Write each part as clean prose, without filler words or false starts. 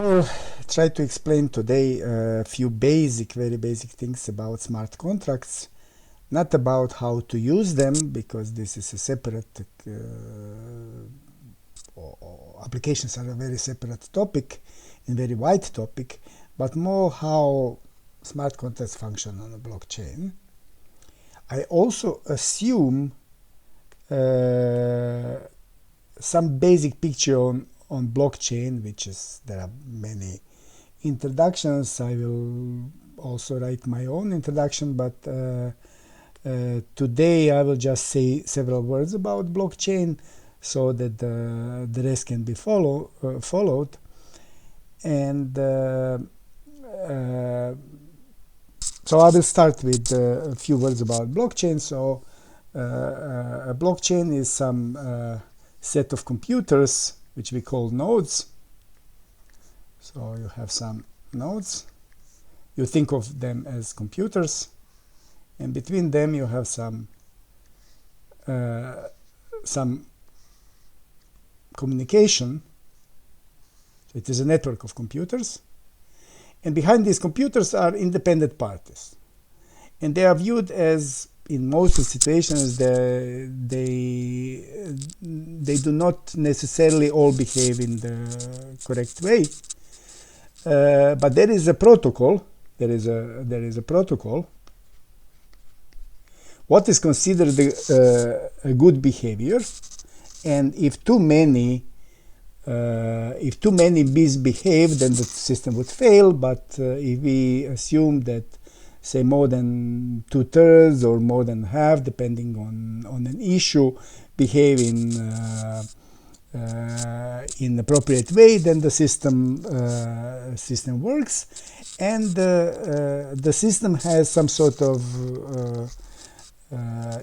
will try to explain today a few very basic things about smart contracts. Not about how to use them, because this is a separate applications are a very separate topic and very wide topic, but more how smart contracts function on a blockchain. I also assume some basic picture on blockchain, which is there are many introductions. I will also write my own introduction, but today I will just say several words about blockchain so that the rest can be followed. And so I will start with a few words about blockchain. So a blockchain is some set of computers which we call nodes. So you have some nodes. You think of them as computers, and between them you have some communication. It is a network of computers, and behind these computers are independent parties, and they are viewed as, in most of the situations, they do not necessarily all behave in the correct way, but there is a protocol. There is a protocol. What is considered a good behavior, and if too many misbehave, then the system would fail. But if we assume that, say, more than 2/3 or more than half, depending on an issue, behave in appropriate way, then the system works, and the system has some sort of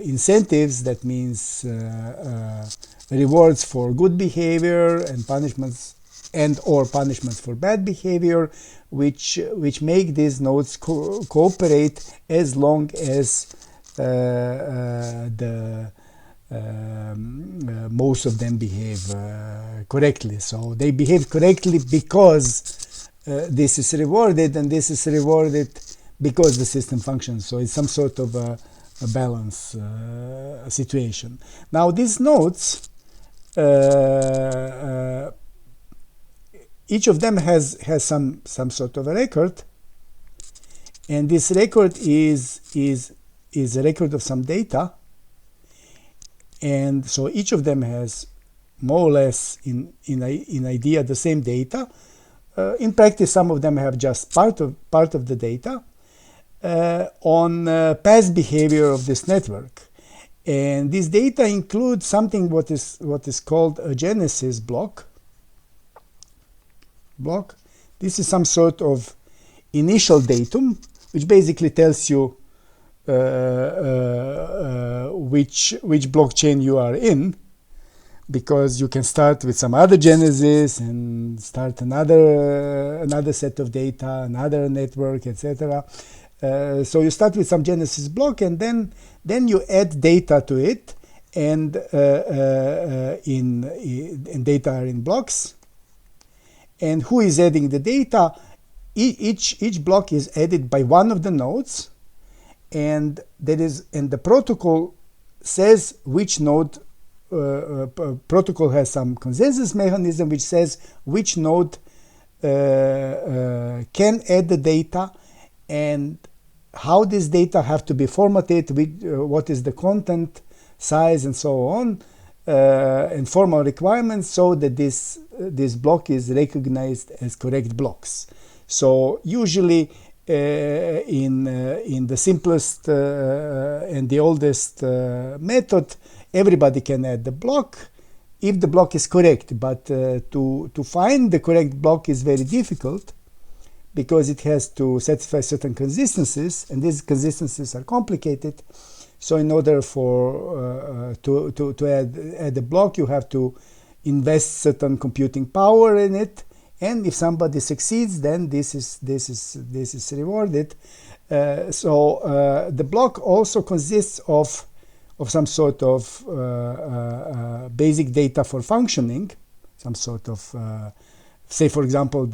incentives. That means rewards for good behavior and punishments or punishments for bad behavior, which make these nodes cooperate as long as most of them behave correctly. So they behave correctly because this is rewarded, and this is rewarded because the system functions. So it's some sort of a balance situation. Now these nodes, each of them has some sort of a record, and this record is a record of some data, and so each of them has more or less in idea the same data. In practice, some of them have just part of the data on past behavior of this network, and this data includes something what is called a genesis block. This is some sort of initial datum, which basically tells you which blockchain you are in, because you can start with some other genesis and start another set of data, another network, etc. So you start with some genesis block, and then you add data to it, and data are in blocks. And who is adding the data? Each block is added by one of the nodes, and the protocol says which node. Protocol has some consensus mechanism which says which node can add the data, and how this data have to be formatted, what is the content, size, and so on, and formal requirements, so that this block is recognized as correct blocks. So usually in the simplest and the oldest method, everybody can add the block if the block is correct, but to find the correct block is very difficult, because it has to satisfy certain consistencies, and these consistencies are complicated. So in order to add a block, you have to invest certain computing power in it, and if somebody succeeds, then this is rewarded. So the block also consists of some sort of basic data for functioning, some sort of say for example,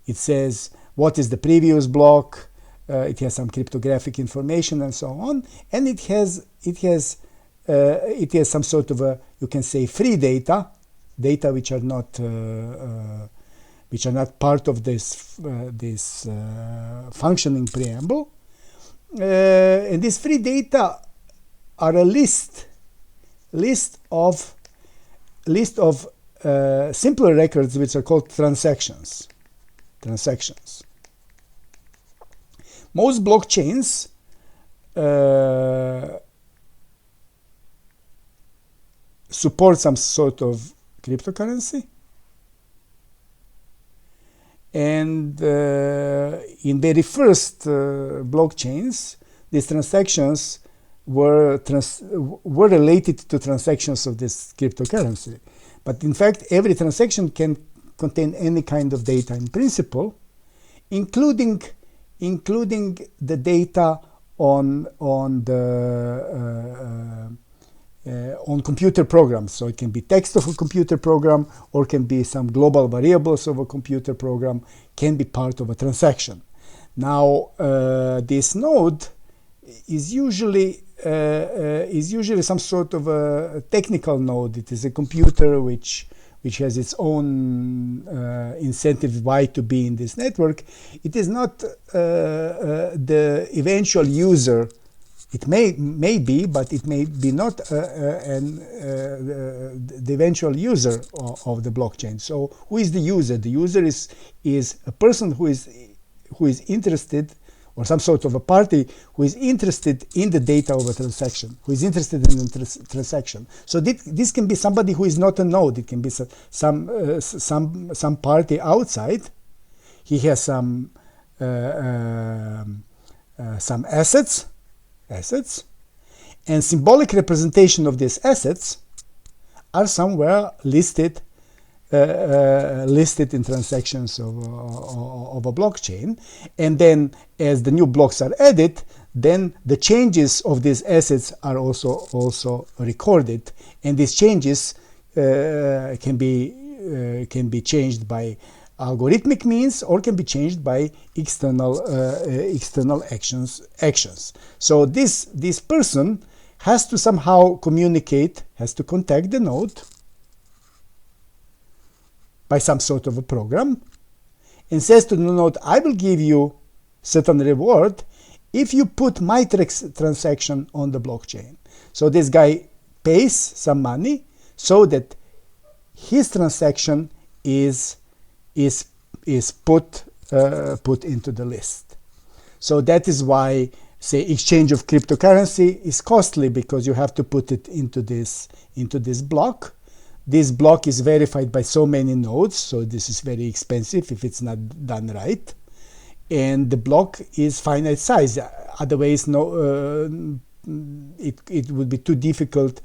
it says what is the previous block, it has some cryptographic information and so on, and it has some sort of a, you can say, free data which are not part of this functioning preamble, and this free data are a list of simpler records which are called transactions. Most blockchains support some sort of cryptocurrency, and in very first blockchains, these transactions were related to transactions of this cryptocurrency. But in fact, every transaction can contain any kind of data in principle, including the data on computer programs. So it can be text of a computer program, or can be some global variables of a computer program, can be part of a transaction. Now, this node is usually some sort of a technical node. It is a computer which has its own incentive why to be in this network. It is not the eventual user. It may be, but it may be not the eventual user of the blockchain. So who is the user? The user is a person who is interested, or some sort of a party who is interested in the data of a transaction, who is interested in the transaction. So this can be somebody who is not a node. It can be some party outside. He has some assets, and symbolic representation of these assets are somewhere listed in transactions of a blockchain. And then as the new blocks are added, then the changes of these assets are also recorded, and these changes can be changed by algorithmic means, or can be changed by external actions. So this person has to somehow communicate, has to contact the node by some sort of a program, and says to the node, I will give you certain reward if you put my transaction on the blockchain. So this guy pays some money so that his transaction is put into the list. So that is why, say, exchange of cryptocurrency is costly, because you have to put it into this block. This block is verified by so many nodes, so this is very expensive if it's not done right. And the block is finite size. Otherwise, it would be too difficult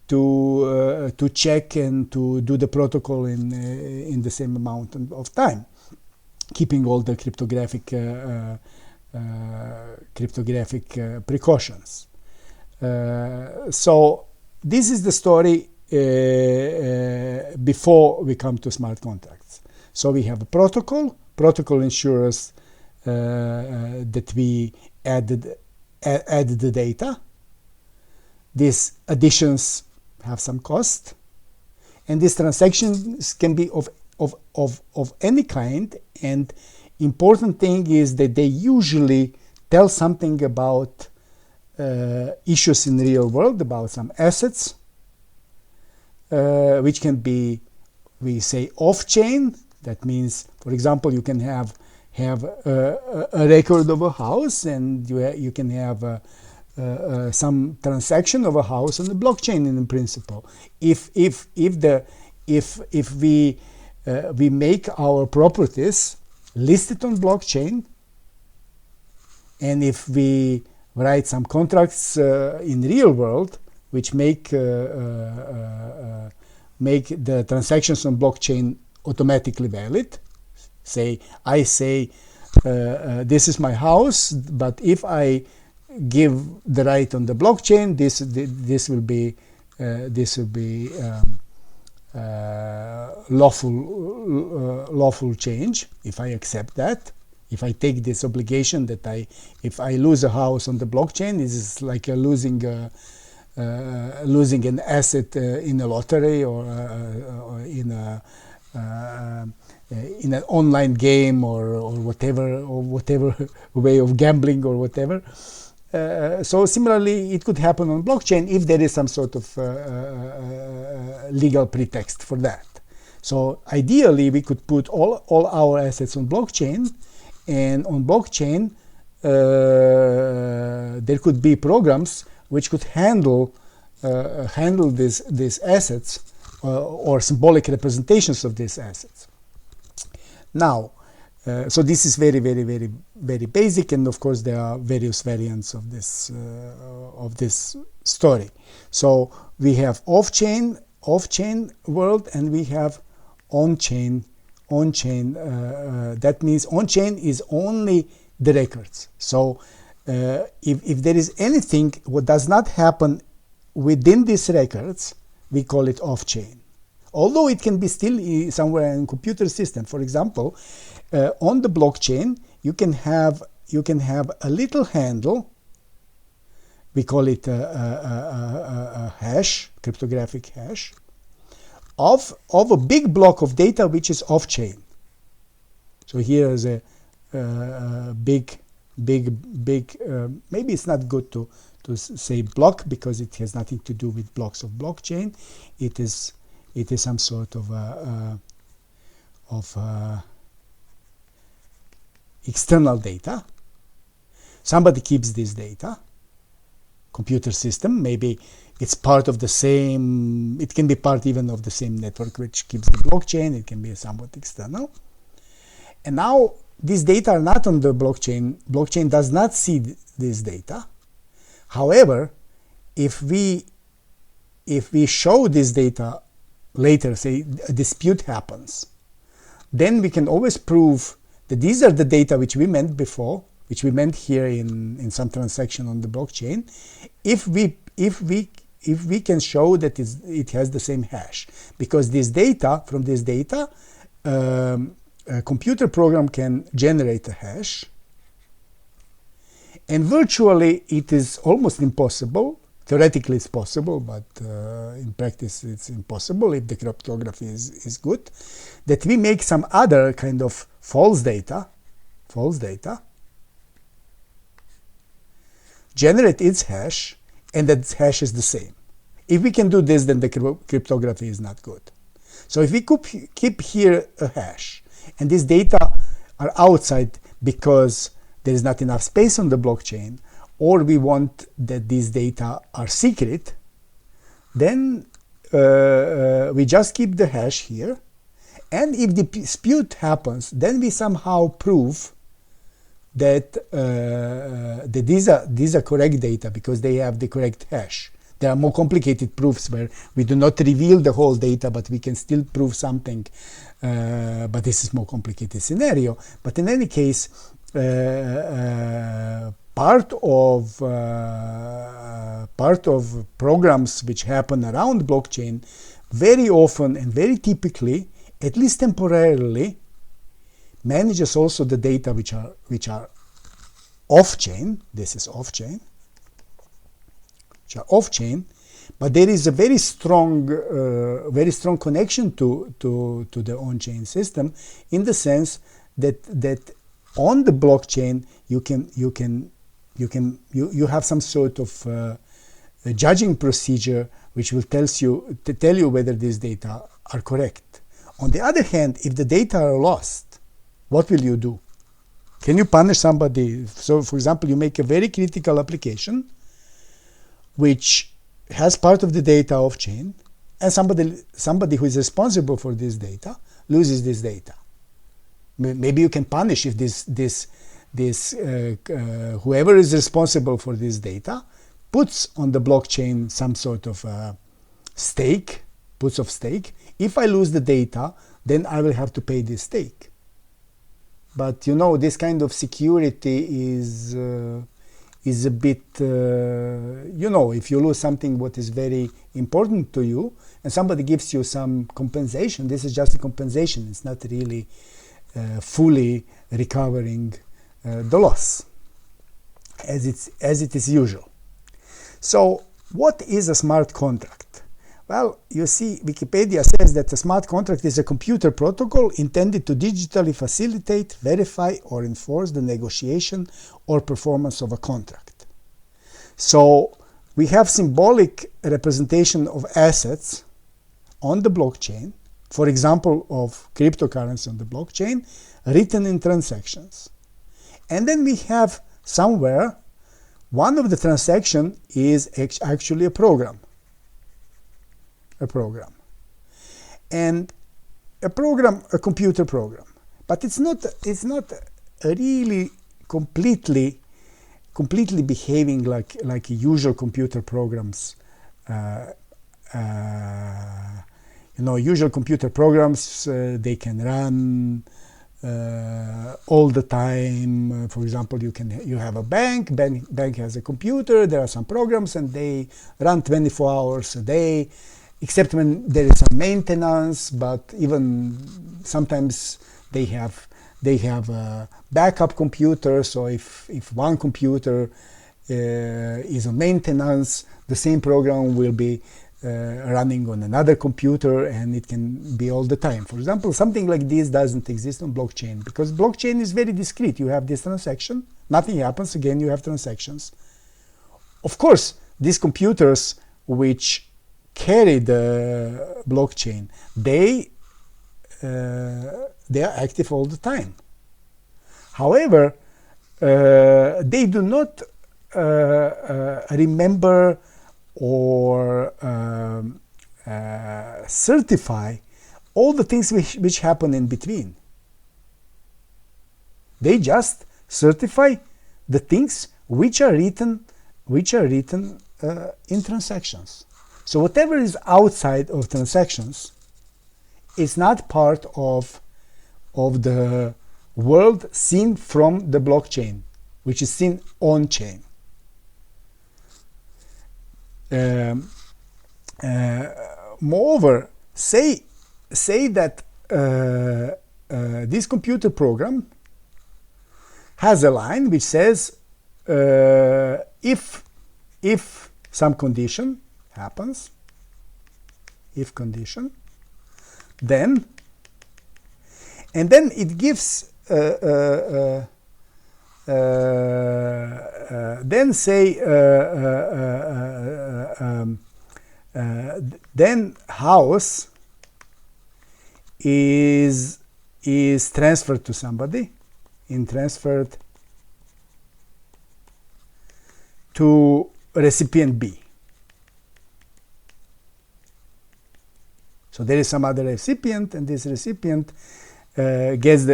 to check and to do the protocol in the same amount of time, keeping all the cryptographic precautions. So this is the story before we come to smart contracts. So we have a protocol. Protocol ensures that we add the data. These additions have some cost, and these transactions can be of any kind. And important thing is that they usually tell something about issues in the real world, about some assets, which can be, we say, off-chain. That means, for example, you can have a record of a house, and you can have some transaction of a house on the blockchain in principle. If we make our properties listed on blockchain, and if we write some contracts in real world which make the transactions on blockchain automatically valid. Say, I say this is my house, but if I give the right on the blockchain, this will be lawful change. If I accept that, if I take this obligation that if I lose a house on the blockchain, this is like losing an asset in a lottery or in an online game or whatever way of gambling or whatever. So similarly, it could happen on blockchain if there is some sort of legal pretext for that. So ideally, we could put all our assets on blockchain, and on blockchain there could be programs which could handle these assets or symbolic representations of these assets. Now, so this is very, very, very, very basic, and of course there are various variants of this story. So we have off-chain world, and we have on-chain. That means on-chain is only the records. So if there is anything what does not happen within these records, we call it off-chain. Although it can be still somewhere in a computer system. For example, on the blockchain, you can have a little handle. We call it a hash, cryptographic hash, of a big block of data which is off-chain. So here is a big. Maybe it's not good to say block, because it has nothing to do with blocks of blockchain. It is some sort of external data. Somebody keeps this data. Computer system, maybe it's part of the same, it can be part even of the same network which keeps the blockchain. It can be somewhat external. And now these data are not on the blockchain. Blockchain does not see this data. However, if we show this data later, say a dispute happens, then we can always prove that these are the data which we meant before, which we meant here in some transaction on the blockchain, if we can show that it has the same hash. Because this data, from this data, a computer program can generate a hash, and virtually it is almost impossible. Theoretically it's possible, but in practice it's impossible if the cryptography is good, that we make some other kind of false data, generate its hash, and that hash is the same. If we can do this, then the cryptography is not good. So if we keep here a hash, and these data are outside because there is not enough space on the blockchain, or we want that these data are secret, then we just keep the hash here. And if the dispute happens, then we somehow prove that, these are correct data because they have the correct hash. There are more complicated proofs where we do not reveal the whole data, but we can still prove something. But this is more complicated scenario. But in any case, part of programs which happen around blockchain very often and very typically, at least temporarily, manages also the data which are off-chain. This is off-chain, which are off-chain, but there is a very strong connection to the on-chain system, in the sense that on the blockchain you have some sort of a judging procedure which will tell you whether these data are correct. On the other hand, if the data are lost, what will you do? Can you punish somebody? So, for example, you make a very critical application which has part of the data off-chain, and somebody who is responsible for this data loses this data. Maybe you can punish if whoever is responsible for this data puts on the blockchain some sort of stake, puts of stake. If I lose the data, then I will have to pay this stake. But you know, this kind of security is is a bit, if you lose something what is very important to you and somebody gives you some compensation, this is just a compensation. It's not really fully recovering the loss as it is usual. So what is a smart contract? Well, you see, Wikipedia says that a smart contract is a computer protocol intended to digitally facilitate, verify, or enforce the negotiation or performance of a contract. So we have symbolic representation of assets on the blockchain, for example, of cryptocurrency on the blockchain, written in transactions. And then we have somewhere, one of the transaction is actually a program. And a computer program, but it's not really completely behaving like usual computer programs. Usual computer programs, they can run all the time. For example, you have a bank has a computer, there are some programs and they run 24 hours a day, except when there is some maintenance, but even sometimes they have a backup computer, so if one computer is on maintenance, the same program will be running on another computer, and it can be all the time. For example, something like this doesn't exist on blockchain, because blockchain is very discrete. You have this transaction, nothing happens, again you have transactions. Of course, these computers which carry the blockchain, they are active all the time. However, they do not remember or certify all the things which happen in between. They just certify the things which are written in transactions. So whatever is outside of transactions is not part of the world seen from the blockchain, which is seen on chain. Moreover, say that this computer program has a line which says if some condition happens, if condition, then it gives then say then house is transferred to somebody, transferred to recipient B. So there is some other recipient, and this recipient gets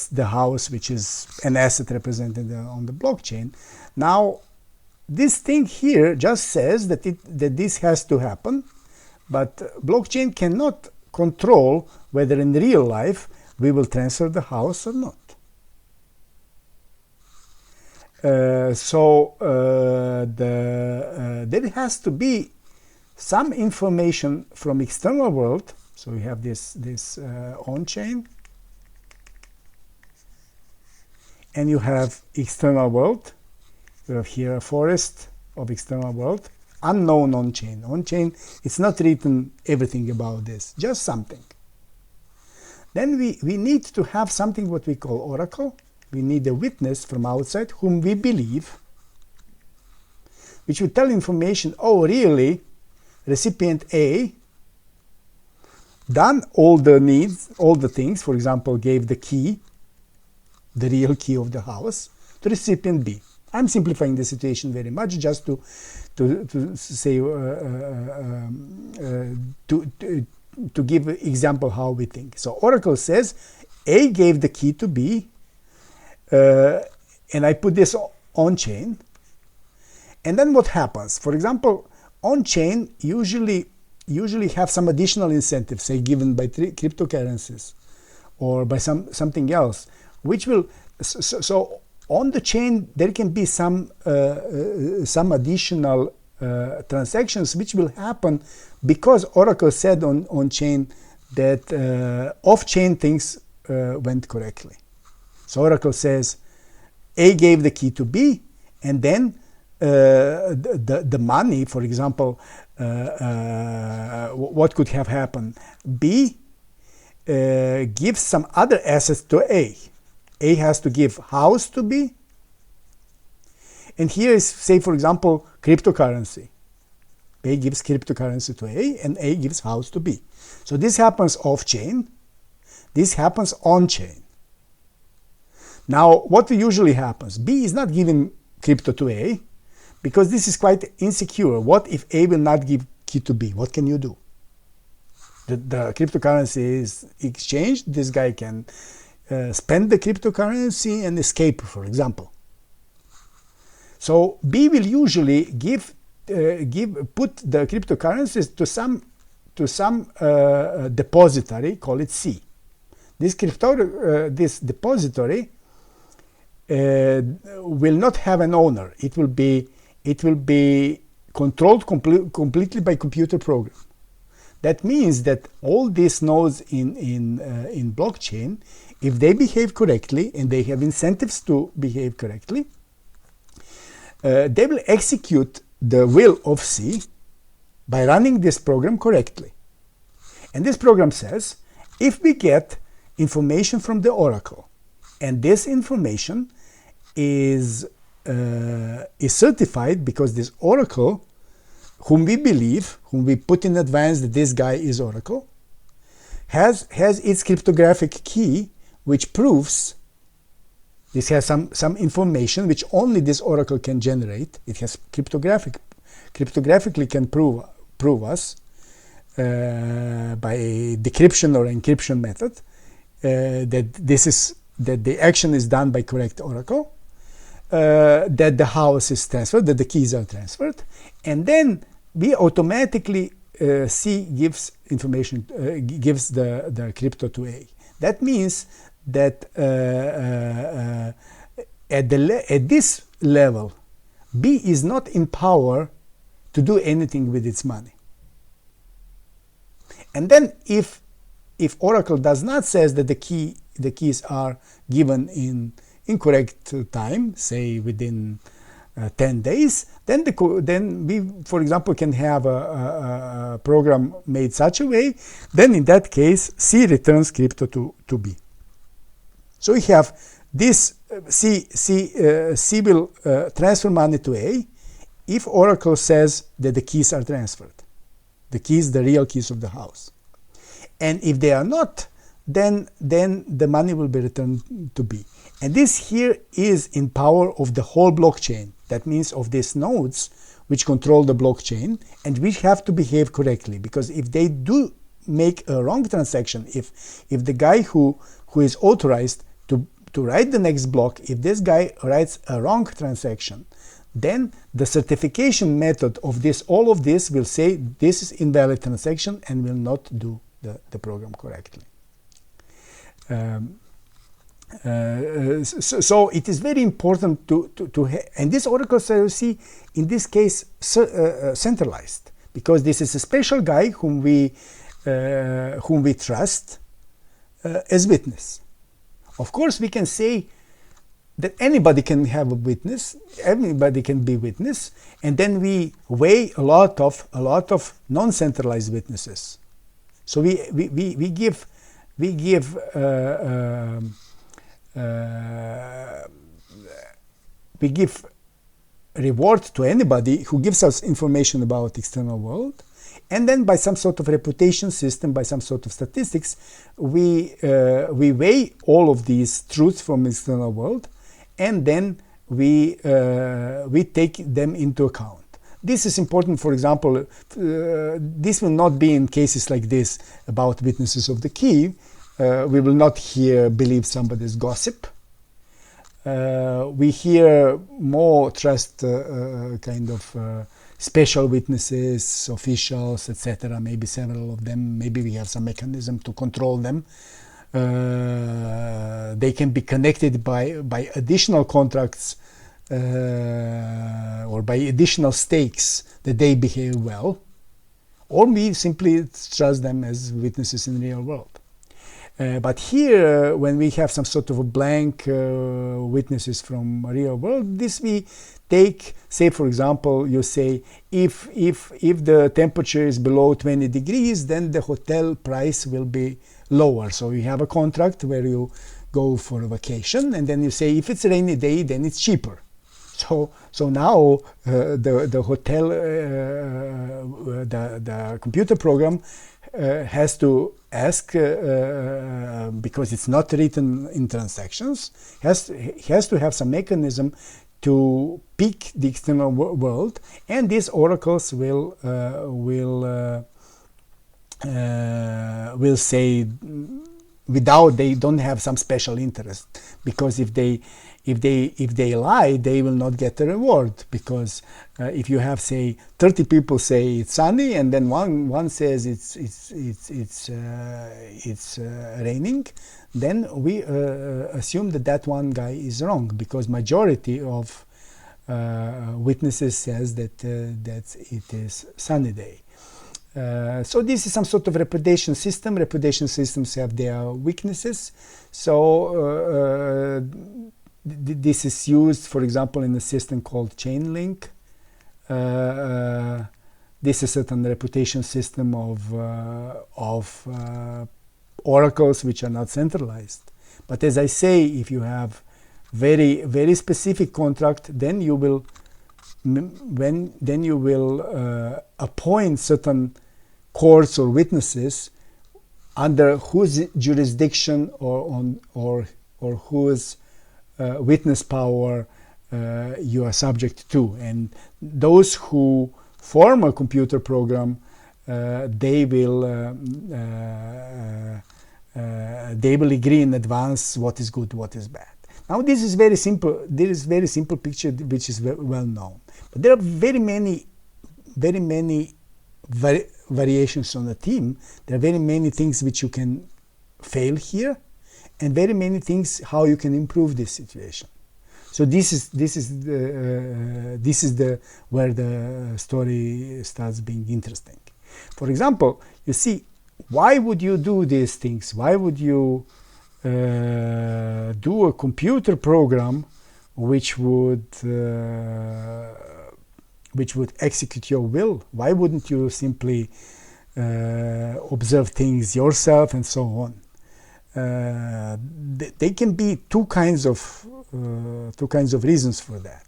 the house, which is an asset represented on the blockchain. Now, this thing here just says that this has to happen, but blockchain cannot control whether in real life we will transfer the house or not. There has to be some information from external world. So we have this on-chain, and you have external world. You have here a forest of external world, unknown on-chain. On-chain, it's not written everything about this, just something. Then we need to have something what we call oracle. We need a witness from outside whom we believe, which will tell information, oh really, recipient A done all the needs, all the things, for example, gave the key, the real key of the house, to recipient B. I'm simplifying the situation very much just to say, to give an example how we think. So Oracle says A gave the key to B, and I put this on chain. And then what happens? For example, on chain usually have some additional incentives, say given by cryptocurrencies or by something else, which will, so on the chain there can be some additional transactions which will happen because Oracle said on chain that off-chain things went correctly. So Oracle says A gave the key to B, and then the money, for example, what could have happened? B gives some other assets to A. A has to give house to B. And here is, say, for example, cryptocurrency. A gives cryptocurrency to A, and A gives house to B. So this happens off-chain. This happens on-chain. Now, what usually happens? B is not giving crypto to A, because this is quite insecure. What if A will not give key to B? What can you do? The cryptocurrency is exchanged. This guy can spend the cryptocurrency and escape, for example. So B will usually put the cryptocurrencies to some depository, call it C. This depository will not have an owner. It will be controlled completely by computer program. That means that all these nodes in blockchain, if they behave correctly and they have incentives to behave correctly, they will execute the will of C by running this program correctly. And this program says, if we get information from the Oracle, and this information is certified because this Oracle, whom we believe, whom we put in advance that this guy is Oracle, has its cryptographic key, which proves this has some information which only this Oracle can generate. It has cryptographically can prove us by decryption or encryption method that the action is done by correct Oracle, that the house is transferred, that the keys are transferred, and then we automatically C gives information, gives the crypto to A. That means that at this level, B is not in power to do anything with its money. And then if Oracle does not says that the keys are given in incorrect time, say within 10 days, then we, for example, can have a program made such a way, then in that case, C returns crypto to B. So we have this C will transfer money to A if Oracle says that the keys are transferred. The keys, the real keys of the house. And if they are not, then the money will be returned to B. And this here is in power of the whole blockchain. That means of these nodes which control the blockchain and which have to behave correctly. Because if they do make a wrong transaction, if the guy who is authorized to write the next block, if this guy writes a wrong transaction, then the certification method of this, all of this will say this is invalid transaction and will not do the program correctly. So it is very important to and this Oracle CRC in this case centralized, because this is a special guy whom we trust as witness. Of course, we can say that anybody can have a witness, everybody can be witness, and then we weigh a lot of non-centralized witnesses. So we give reward to anybody who gives us information about external world, and then by some sort of reputation system, by some sort of statistics, we weigh all of these truths from external world, and then we take them into account. This is important. For example, this will not be in cases like this about witnesses of the key. We will not here believe somebody's gossip. We hear more trust kind of special witnesses, officials, etc. Maybe several of them. Maybe we have some mechanism to control them. The they can be connected by additional contracts or by additional stakes that they behave well, or we simply trust them as witnesses in the real world. But here, when we have some sort of a blank witnesses from real world, this we take, say for example, you say if the temperature is below 20 degrees, then the hotel price will be lower. So you have a contract where you go for a vacation, and then you say if it's a rainy day, then it's cheaper. So now the hotel, the computer program has to ask, because it's not written in transactions, has to have some mechanism to pick the external world, and these oracles will say, without, they don't have some special interest, because if they lie, they will not get a reward, because if you have, say, 30 people say it's sunny, and then one says it's raining, then we assume that one guy is wrong, because majority of witnesses says that it is sunny day. So this is some sort of reputation system. Reputation systems have their weaknesses. So this is used, for example, in a system called chain link. This is a certain reputation system of oracles which are not centralized. But as I say, if you have very, very specific contract, then you will appoint certain courts or witnesses under whose jurisdiction or whose witness power you are subject to. And those who form a computer program, they will agree in advance what is good, what is bad. Now this is very simple. There is very simple picture which is well known. But there are very many variations on the theme. There are very many things which you can fail here, and very many things how you can improve this situation. So this is where the story starts being interesting. For example, you see, why would you do these things? Why would you do a computer program which would execute your will? Why wouldn't you simply observe things yourself and so on? They can be two kinds of reasons for that.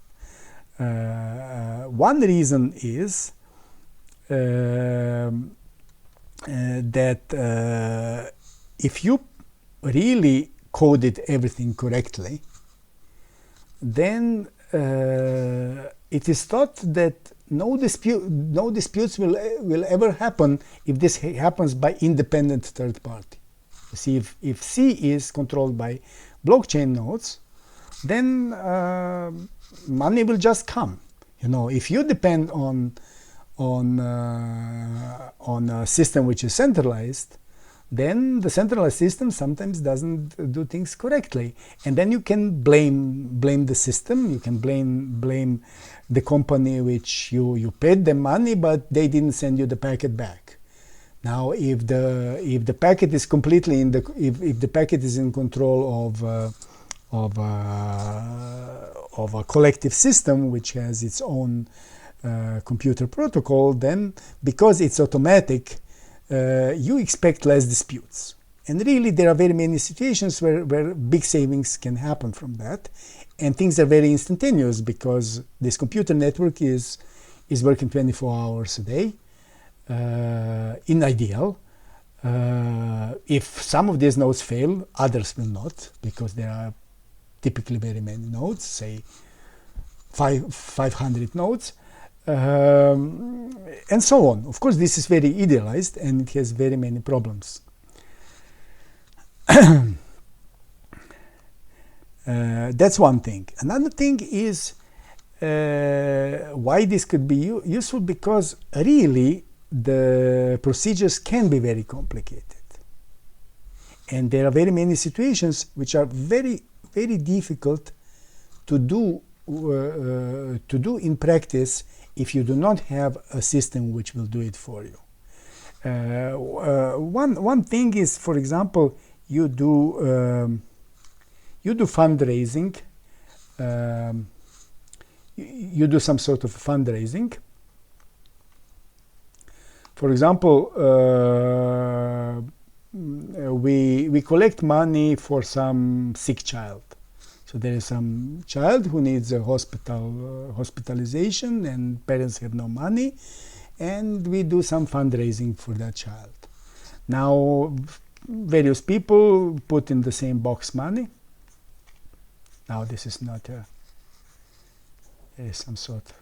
One reason is that if you really coded everything correctly, then it is thought that no disputes will ever happen if this happens by independent third party. You see, if C is controlled by blockchain nodes, then money will just come. You know, if you depend on a system which is centralized, then the centralized system sometimes doesn't do things correctly, and then you can blame the system. You can blame the company which you paid them money, but they didn't send you the packet back. Now, if the packet is completely if the packet is in control of a collective system which has its own computer protocol, then because it's automatic, you expect less disputes. And really, there are very many situations where big savings can happen from that, and things are very instantaneous because this computer network is working 24 hours a day. In ideal, if some of these nodes fail, others will not, because there are typically very many nodes, say 500 nodes, and so on. Of course, this is very idealized and it has very many problems. That's one thing. Another thing is why this could be useful, because really the procedures can be very complicated. And there are very many situations which are very, very difficult to do in practice if you do not have a system which will do it for you. One thing is, for example, you do fundraising. You do some sort of fundraising. For example, we collect money for some sick child. So there is some child who needs a hospitalization, and parents have no money, and we do some fundraising for that child. Now, various people put in the same box money. Now this is not a, there is some sort of,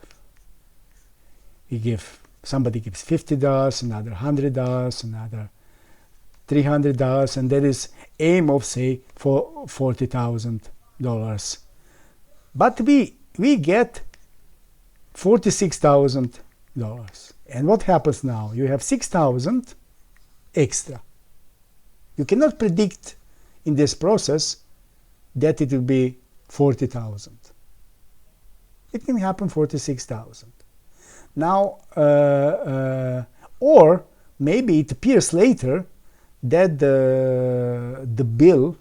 somebody gives $50, another $100, another $300, and there is aim of, say, for $40,000. But we get $46,000. And what happens now? You have 6,000 extra. You cannot predict in this process that it will be 40,000. It can happen 46,000. Now, or maybe it appears later that the bill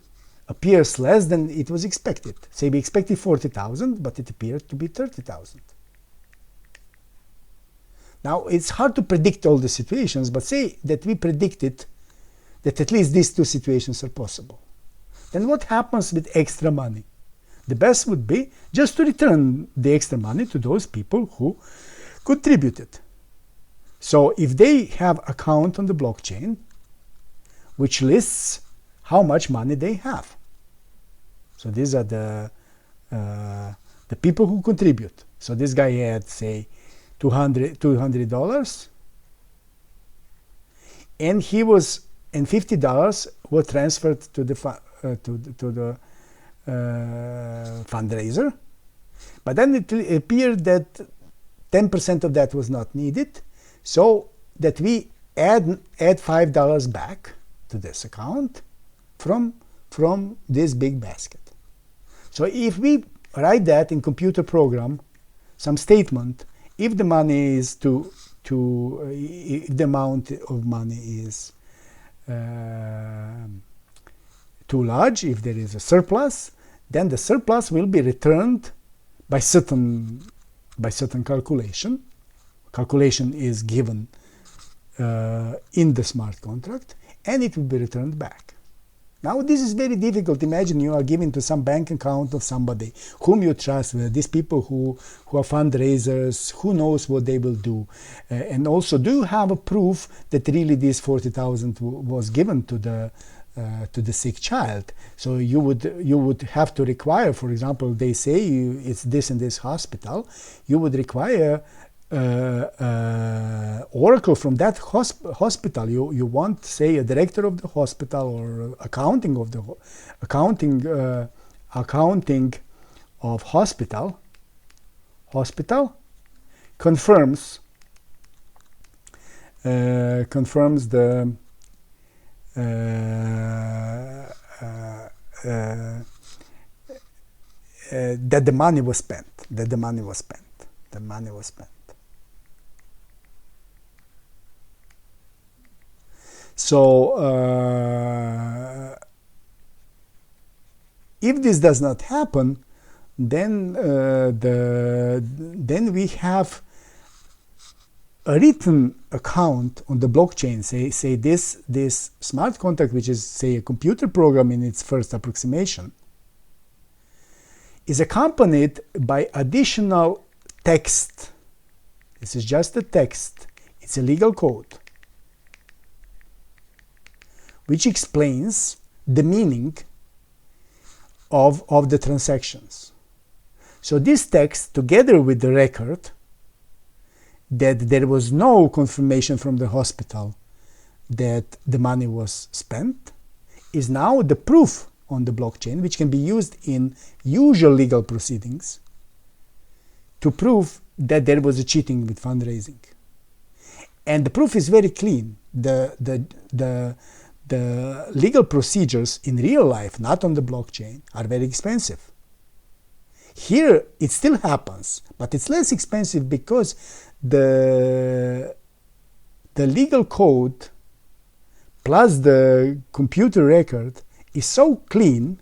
appears less than it was expected. Say we expected 40,000, but it appeared to be 30,000. Now, it's hard to predict all the situations, but say that we predicted that at least these two situations are possible. Then what happens with extra money? The best would be just to return the extra money to those people who contributed. So if they have account on the blockchain which lists how much money they have. So these are the people who contribute. So this guy had, say, $200, and $50 were transferred to the fundraiser. But then it appeared that 10% of that was not needed, so that we add $5 back to this account from this big basket. So if we write that in computer program, some statement, if the money is if the amount of money is too large, if there is a surplus, then the surplus will be returned by certain calculation. Calculation is given in the smart contract, and it will be returned back. Now, this is very difficult. Imagine you are giving to some bank account of somebody whom you trust, these people who are fundraisers, who knows what they will do. And also, do you have a proof that really this 40,000 was given to the sick child? So you would have to require, for example, they say it's this and this hospital, you would require oracle from that hospital. You want, say, a director of the hospital or accounting of hospital confirms the that the money was spent. So if this does not happen, then we have a written account on the blockchain. Say this smart contract, which is, say, a computer program in its first approximation, is accompanied by additional text. This is just a text. It's a legal code which explains the meaning of the transactions. So this text, together with the record that there was no confirmation from the hospital that the money was spent, is now the proof on the blockchain, which can be used in usual legal proceedings to prove that there was a cheating with fundraising. And the proof is very clean. The the legal procedures in real life, not on the blockchain, are very expensive. Here it still happens, but it's less expensive because the legal code plus the computer record is so clean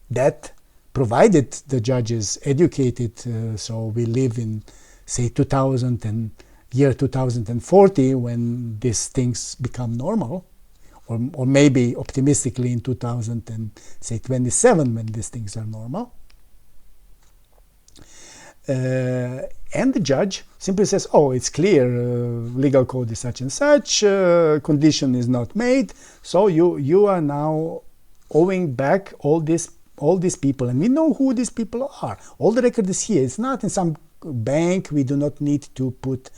that, provided the judge is educated, so we live in, say, 2040, when these things become normal, or maybe optimistically in 2027, when these things are normal. And the judge simply says, oh, it's clear, legal code is such and such, condition is not made, so you are now owing back all these people, and we know who these people are. All the record is here. It's not in some bank. We do not need to put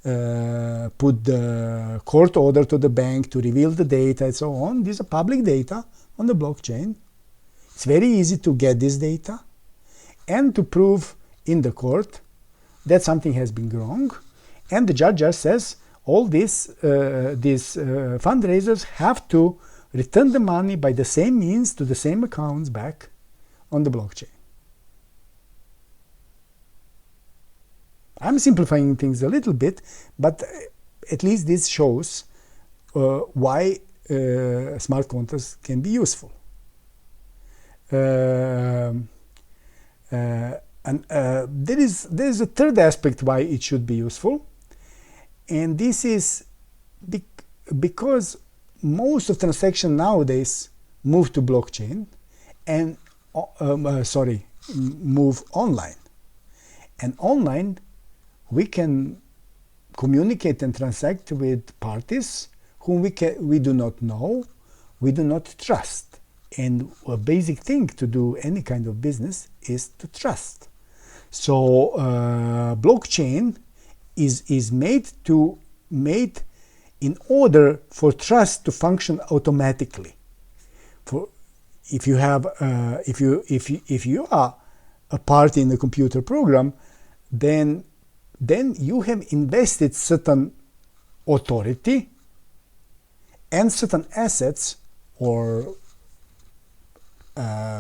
the court order to the bank to reveal the data and so on. These are public data on the blockchain. It's very easy to get this data and to prove in the court that something has been wrong. And the judge just says all these fundraisers have to return the money by the same means to the same accounts back on the blockchain. I'm simplifying things a little bit, but at least this shows why smart contracts can be useful. And there is a third aspect why it should be useful, and this is because most of transactions nowadays move to blockchain and move online. And online we can communicate and transact with parties whom we do not know, we do not trust. And a basic thing to do any kind of business is to trust. So blockchain is made in order for trust to function automatically. If you have if you are a party in the computer program, then you have invested certain authority and certain assets, or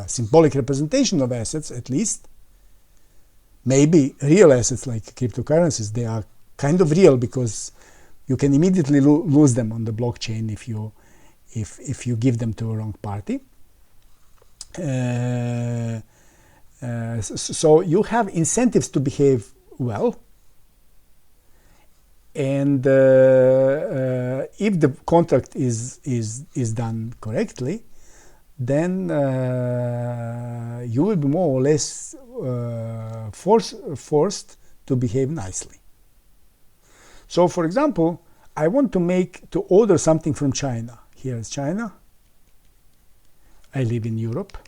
symbolic representation of assets, at least. Maybe real assets like cryptocurrencies, they are kind of real because you can immediately lose them on the blockchain if you give them to a wrong party. So you have incentives to behave well, and if the contract is done correctly, then you will be more or less forced to behave nicely. So, for example, I want to order something from China. Here is China. I live in Europe,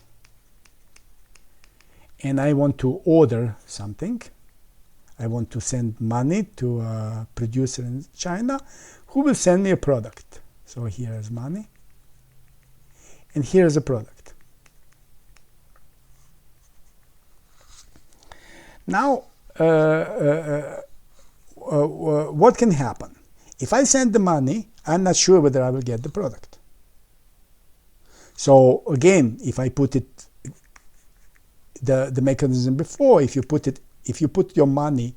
and I want to order something. I want to send money to a producer in China who will send me a product. So here is money, and here is a product. Now, what can happen? If I send the money, I'm not sure whether I will get the product. So again, if I put it, the mechanism before, if you put your money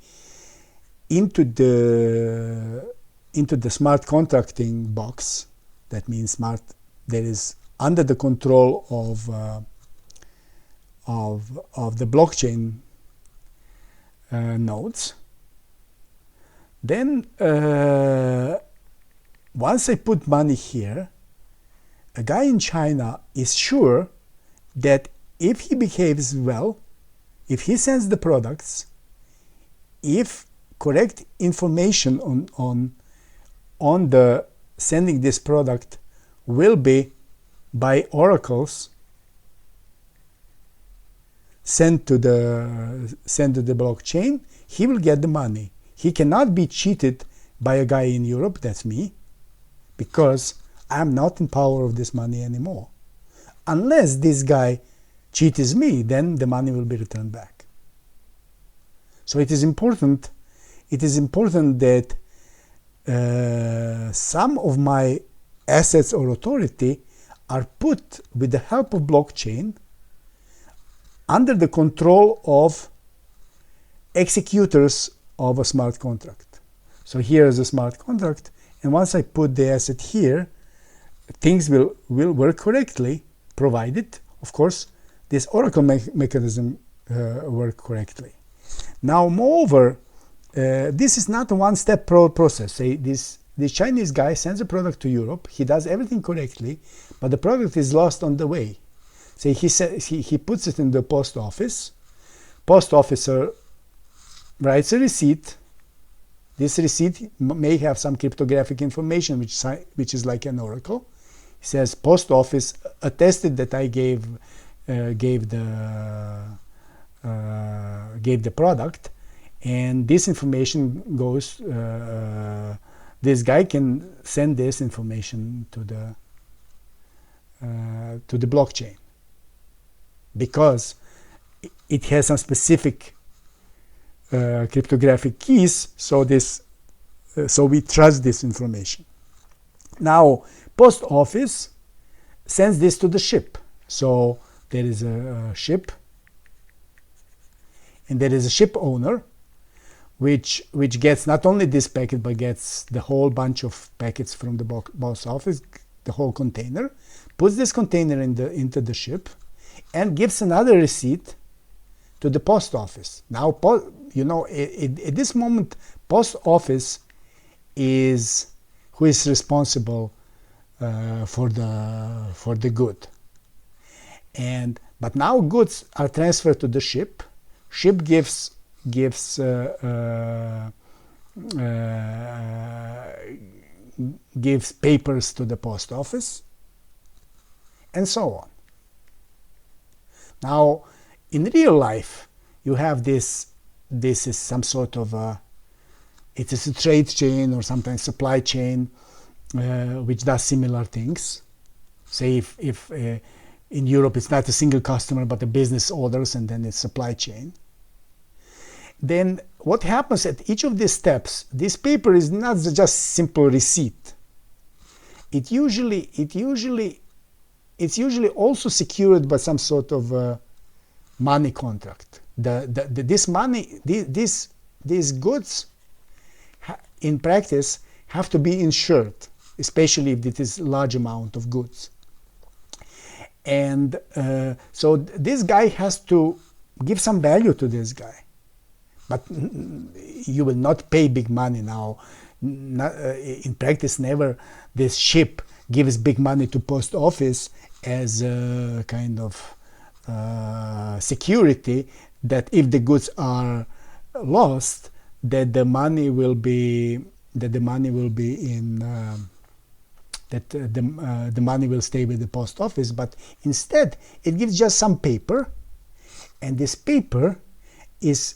into the smart contracting box, that means that is under the control of the blockchain nodes, then once I put money here, a guy in China is sure that if he behaves well, if he sends the products, if correct information on the sending this product will be by oracles sent to the blockchain, he will get the money. He cannot be cheated by a guy in Europe, that's me, because I'm not in power of this money anymore. Unless this guy cheats me, then the money will be returned back. So it is important that some of my assets or authority are put with the help of blockchain under the control of executors of a smart contract. So here is a smart contract, and once I put the asset here, things will work correctly, provided, of course, this Oracle mechanism work correctly. Now, moreover, this is not a one-step process. Say this Chinese guy sends a product to Europe, he does everything correctly, but the product is lost on the way. Say he puts it in the post office. Post officer writes a receipt. This receipt may have some cryptographic information, which is like an oracle. He says, post office attested that I gave the product, and this information goes. This guy can send this information to the blockchain because it has some specific cryptographic keys. So we trust this information. Now, post office sends this to the ship. So there is a ship, and there is a ship owner, which gets not only this packet, but gets the whole bunch of packets from the post office, the whole container, puts this container into the ship, and gives another receipt to the post office. Now, at this moment, post office is who is responsible for the good. But now goods are transferred to the ship. Ship gives papers to the post office, and so on. Now, in real life, you have this is some sort of it is a trade chain or sometimes supply chain which does similar things. Say if in Europe it's not a single customer but a business orders, and then it's supply chain. Then what happens at each of these steps, this paper is not just simple receipt. It's usually also secured by some sort of money contract. These goods in practice have to be insured, especially if it is a large amount of goods. And so this guy has to give some value to this guy. But you will not pay big money now. In practice, never this ship gives big money to post office as a kind of security that if the goods are lost, that the money will be the money will stay with the post office. But instead, it gives just some paper, and this paper is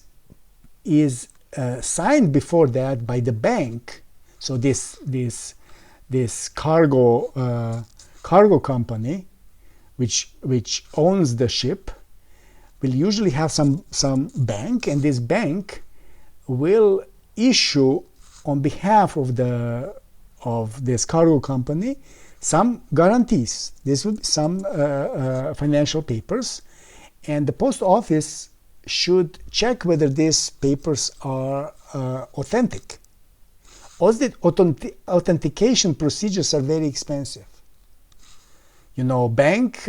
signed before that by the bank. So this cargo company, which owns the ship, will usually have some bank, and this bank will issue on behalf of this cargo company some guarantees. This will be some financial papers, and the post office should check whether these papers are authentic. Also, the authentication procedures are very expensive. Bank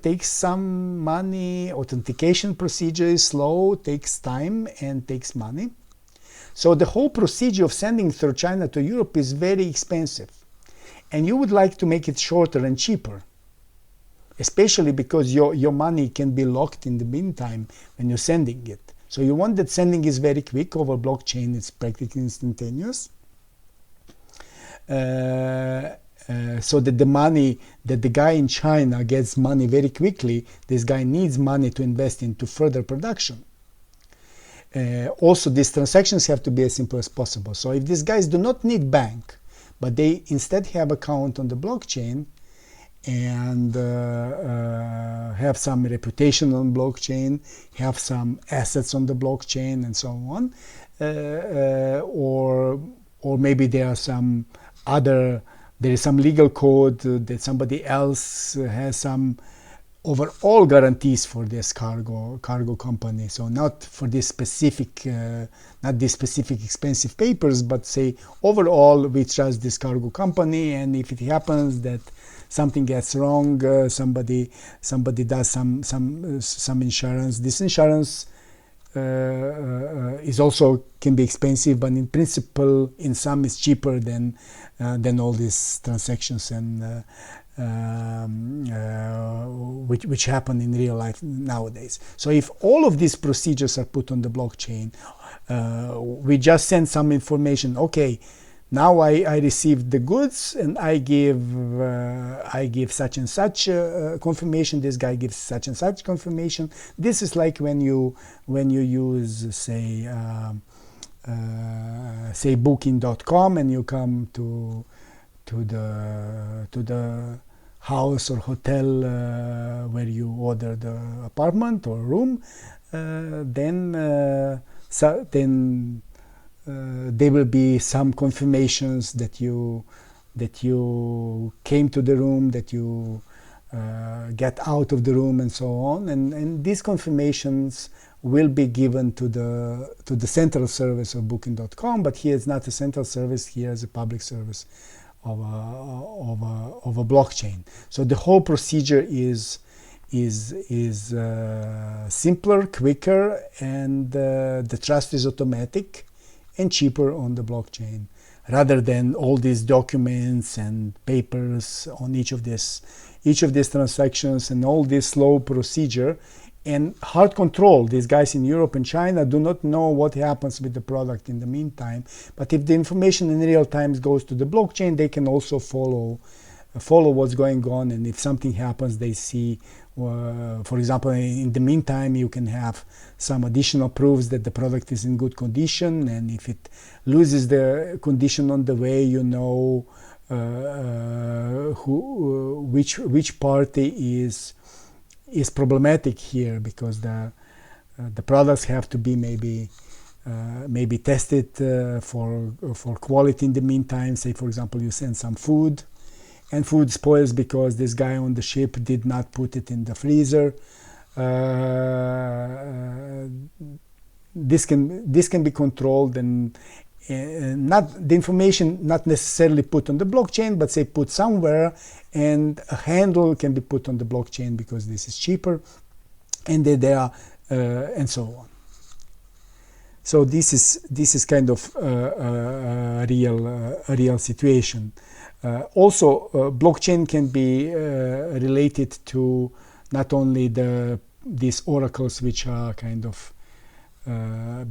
takes some money, authentication procedure is slow, takes time and takes money. So the whole procedure of sending through China to Europe is very expensive. And you would like to make it shorter and cheaper, especially because your money can be locked in the meantime when you're sending it. So you want that sending is very quick. Over blockchain, it's practically instantaneous. So that the guy in China gets money very quickly, this guy needs money to invest into further production. Also, these transactions have to be as simple as possible. So if these guys do not need bank, but they instead have account on the blockchain and have some reputation on blockchain, have some assets on the blockchain and so on, or maybe there are some other there is some legal code that somebody else has some overall guarantees for this cargo company. So not for this specific, not this specific expensive papers, but say overall we trust this cargo company, and if it happens that something gets wrong, somebody does some insurance. This insurance is also can be expensive, but in principle, in some is cheaper than all these transactions and which happen in real life nowadays. So if all of these procedures are put on the blockchain, we just send some information. Okay, now I received the goods and I give such and such confirmation. This guy gives such and such confirmation. This is like when you use say booking.com and you come to the house or hotel where you order the apartment or room, then there will be some confirmations that you came to the room, that you get out of the room, and so on. And these confirmations will be given to the central service of booking.com, but here it's not a central service, here is a public service of a blockchain. So the whole procedure is simpler, quicker, and the trust is automatic and cheaper on the blockchain, rather than all these documents and papers on each of these transactions and all this slow procedure and hard control. These guys in Europe and China do not know what happens with the product in the meantime. But if the information in real time goes to the blockchain, they can also follow what's going on. And if something happens, they see, for example, in the meantime, you can have some additional proofs that the product is in good condition. And if it loses the condition on the way, you know which party is problematic here, because the products have to be maybe tested for quality in the meantime. Say, for example, you send some food and food spoils because this guy on the ship did not put it in the freezer. This can be controlled, and not the information not necessarily put on the blockchain, but say put somewhere, and a handle can be put on the blockchain because this is cheaper, and there are and so on. So this is kind of a real situation. Also, blockchain can be related to not only these oracles, which are kind of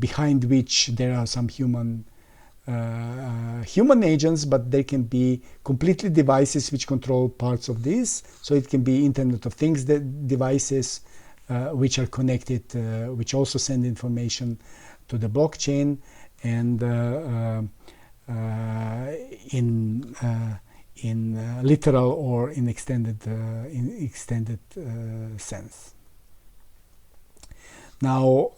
behind which there are some human agents, but they can be completely devices which control parts of this. So it can be Internet of Things devices which are connected, which also send information to the blockchain, and in literal or in extended sense. Now,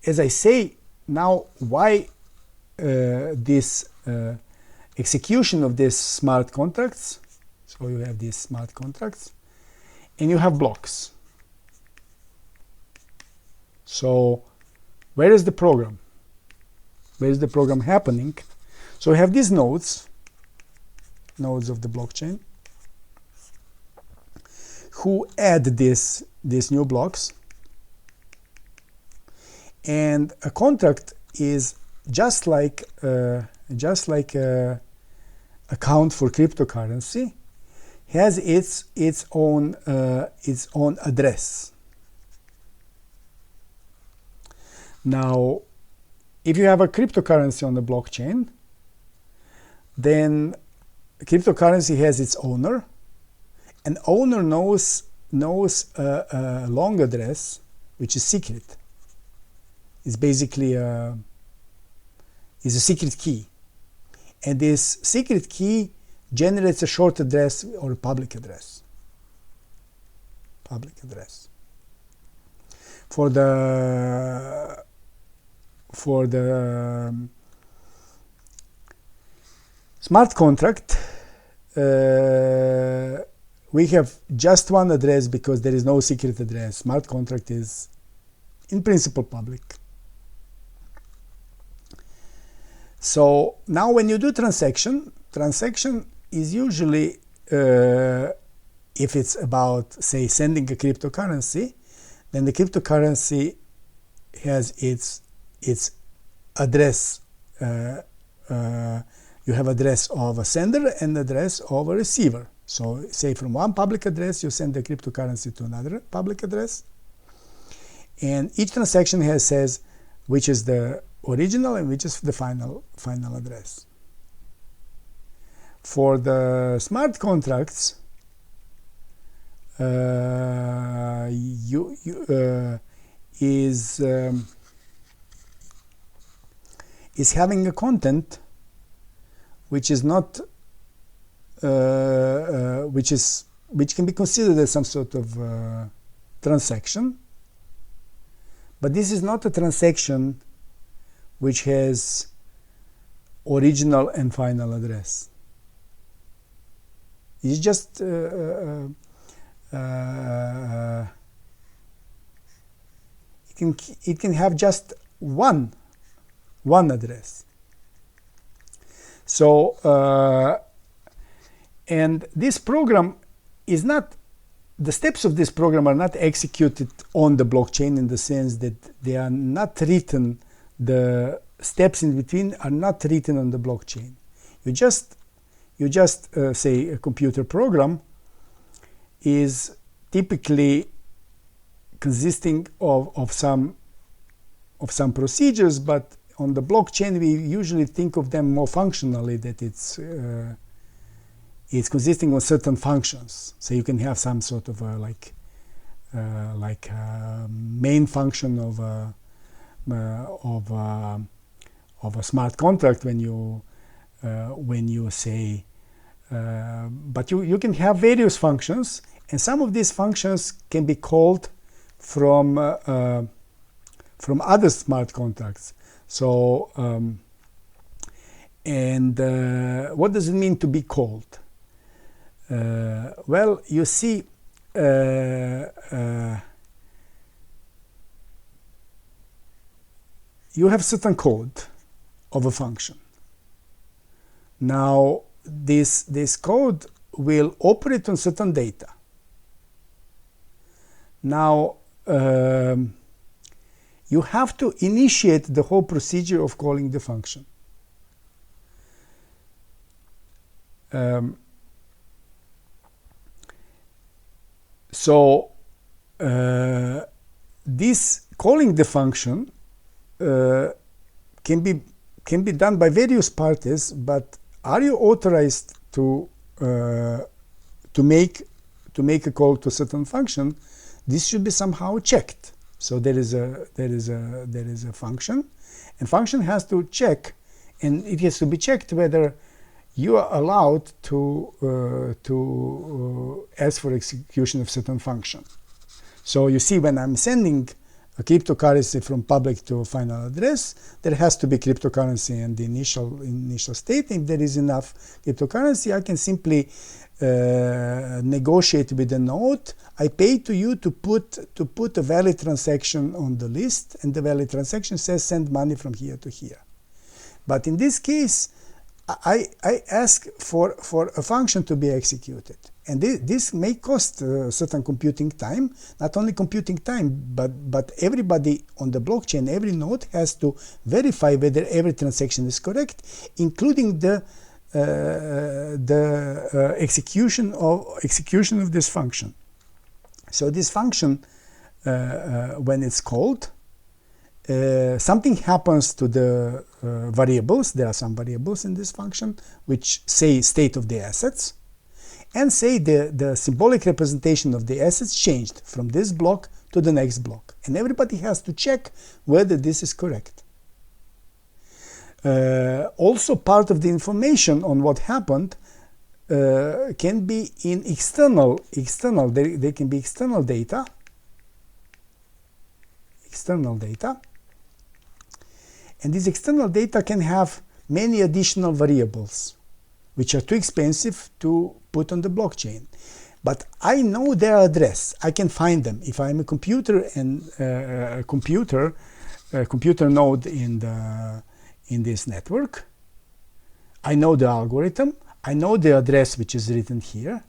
as I say, now why this execution of these smart contracts? So you have these smart contracts, and you have blocks. So where is the program? Where is the program happening? So we have these nodes of the blockchain, who add these new blocks. And a contract is just like a account for cryptocurrency, has its own address. Now, if you have a cryptocurrency on the blockchain, then cryptocurrency has its owner, and owner knows a long address which is secret. It's basically a secret key, and this secret key generates a short address or a public address. For Smart contract, we have just one address because there is no secret address. Smart contract is in principle public. So now when you do transaction is usually, if it's about, say, sending a cryptocurrency, then the cryptocurrency has its address. You have address of a sender and address of a receiver. So say from one public address you send the cryptocurrency to another public address, and each transaction says which is the original and which is the final address. For the smart contracts, is having a content which is not which can be considered as some sort of transaction, but this is not a transaction which has original and final address. It's just it can have just one address. So and this program is not, the steps of this program are not executed on the blockchain, in the sense that they are not written, the steps in between are not written on the blockchain. You just say a computer program is typically consisting of some procedures, but on the blockchain we usually think of them more functionally, that it's consisting of certain functions. So you can have some sort of main function of a smart contract when you say, but you can have various functions, and some of these functions can be called from other smart contracts. So what does it mean to be called? Well, you see, you have certain code of a function. Now this code will operate on certain data. Now you have to initiate the whole procedure of calling the function. So this calling the function can be done by various parties, but are you authorized to make a call to a certain function? This should be somehow checked. So there is a function, and function has to check, and it has to be checked whether you are allowed to ask for execution of certain function. So you see, when I'm sending a cryptocurrency from public to final address, there has to be cryptocurrency in the initial state. If there is enough cryptocurrency, I can simply negotiate with the node. I pay to you to put a valid transaction on the list, and the valid transaction says send money from here to here. But in this case, I ask for a function to be executed, and this may cost certain computing time. Not only computing time, but everybody on the blockchain, every node has to verify whether every transaction is correct, including the execution of this function. So this function, when it's called, something happens to the variables. There are some variables in this function which say state of the assets, and say the symbolic representation of the assets changed from this block to the next block, and everybody has to check whether this is correct. Also, part of the information on what happened can be in external. They can be external data. And this external data can have many additional variables. which are too expensive to put on the blockchain. But I know their address. I can find them. If I'm a computer and a computer node in this network, I know the algorithm. I know the address which is written here.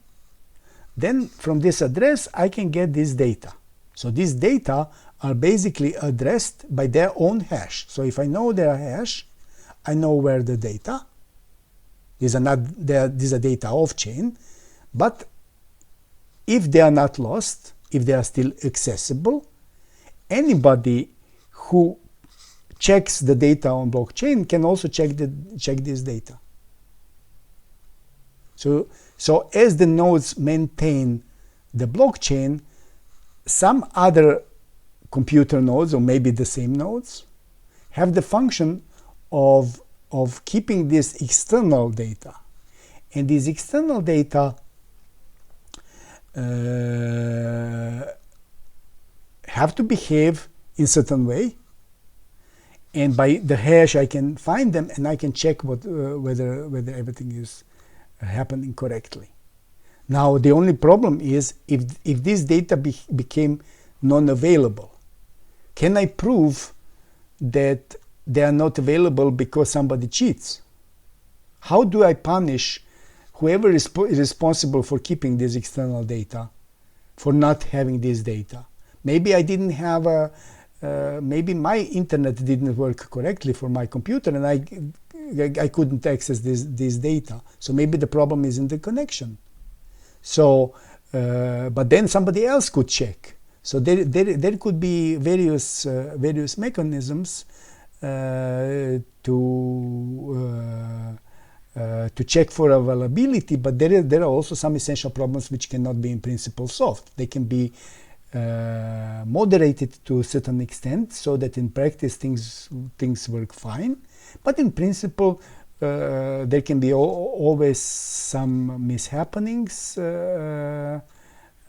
Then from this address, I can get this data. So these data are basically addressed by their own hash. So if I know their hash, I know where the data. These are data off-chain. But if they are not lost, if they are still accessible, anybody who checks the data on blockchain can also check this data. So as the nodes maintain the blockchain, some other computer nodes, or maybe the same nodes, have the function of keeping this external data. And these external data have to behave in certain way. And by the hash, I can find them and I can check whether everything is happening correctly. Now, the only problem is if this data became non-available, can I prove that they are not available because somebody cheats? How do I punish whoever is responsible for keeping this external data for not having this data? Maybe I didn't have maybe my internet didn't work correctly for my computer and I couldn't access this data. So maybe the problem is in the connection. So, but then somebody else could check. So there could be various mechanisms to check for availability, but there are also some essential problems which cannot be in principle solved. They can be moderated to a certain extent so that in practice things work fine, but in principle there can be always some mishappenings,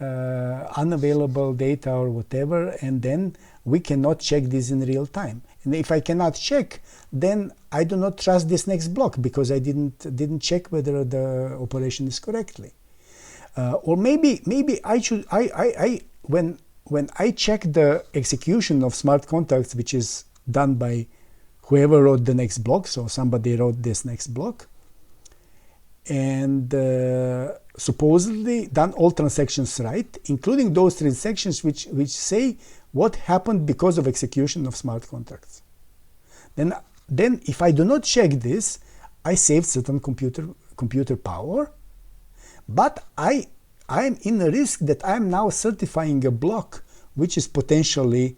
unavailable data or whatever, and then we cannot check this in real time. And if I cannot check, then I do not trust this next block because I didn't check whether the operation is correctly. Or maybe I should when I check the execution of smart contracts, which is done by whoever wrote the next block, so somebody wrote this next block, and supposedly done all transactions right, including those transactions which say what happened because of execution of smart contracts. Then if I do not check this, I save certain computer power, but I'm in a risk that I'm now certifying a block which is potentially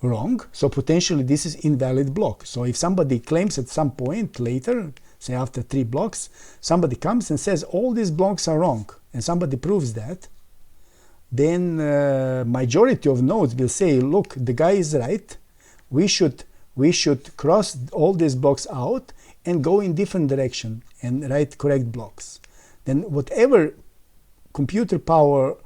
wrong. So potentially this is invalid block. So if somebody claims at some point later, say after 3 blocks, somebody comes and says all these blocks are wrong, and somebody proves that, then majority of nodes will say, look, the guy is right. We should cross all these blocks out and go in different direction and write correct blocks. Then whatever computer power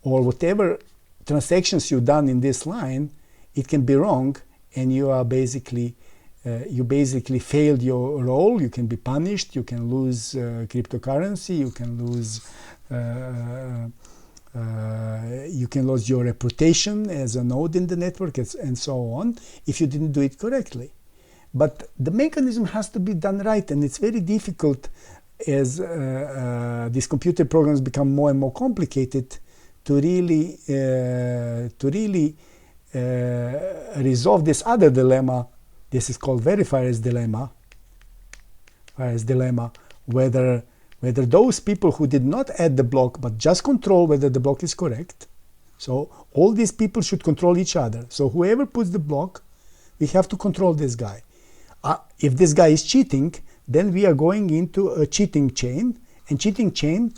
or whatever transactions you've done in this line, it can be wrong, and you are basically failed your role. You can be punished. You can lose cryptocurrency. You can lose your reputation as a node in the network, and so on, if you didn't do it correctly. But the mechanism has to be done right, and it's very difficult as these computer programs become more and more complicated to really resolve this other dilemma. This is called verifier's dilemma. Whether those people who did not add the block but just control whether the block is correct. So all these people should control each other. So whoever puts the block, we have to control this guy. If this guy is cheating, then we are going into a cheating chain, and cheating chain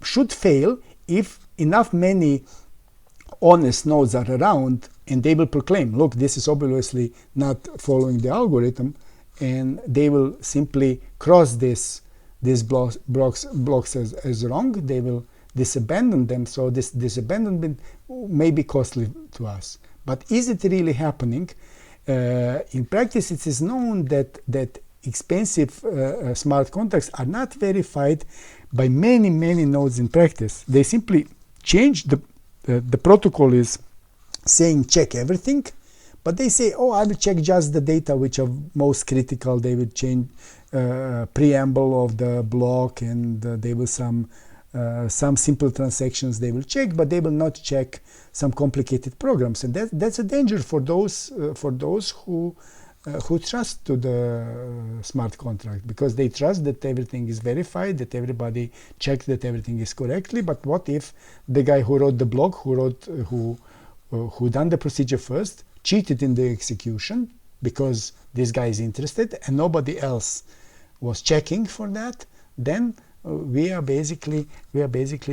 should fail if enough many honest nodes are around, and they will proclaim, look, this is obviously not following the algorithm, and they will simply cross these blocks as wrong. They will disabandon them. So this disabandonment may be costly to us. But is it really happening? In practice, it is known that smart contracts are not verified by many nodes in practice. They simply change the protocol is saying check everything, but they say, oh, I will check just the data which are most critical. They will change preamble of the block, and they will some simple transactions they will check, but they will not check some complicated programs, and that's a danger for those who trust to the smart contract, because they trust that everything is verified, that everybody checks that everything is correctly. But what if the guy who wrote the block, who done the procedure first, cheated in the execution because this guy is interested and nobody else was checking for that? Then we are basically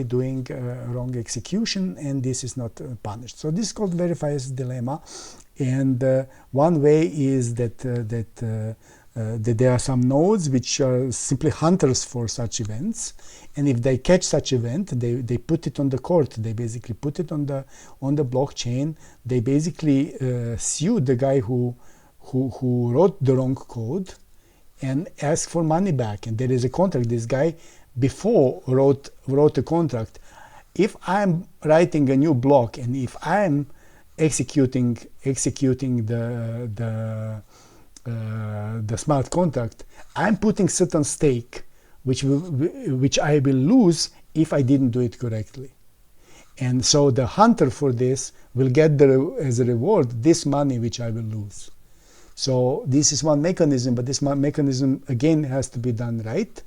doing wrong execution, and this is not punished. So this is called verifier's dilemma. And one way is that there are some nodes which are simply hunters for such events, and if they catch such event, they put it on the court. They basically put it on the blockchain. They basically sue the guy who wrote the wrong code and ask for money back. And there is a contract. This guy before wrote a contract. If I'm writing a new block, and if I'm executing the smart contract, I'm putting certain stake which I will lose if I didn't do it correctly. And so the hunter for this will get as a reward this money which I will lose. So this is one mechanism, but this mechanism again has to be done right.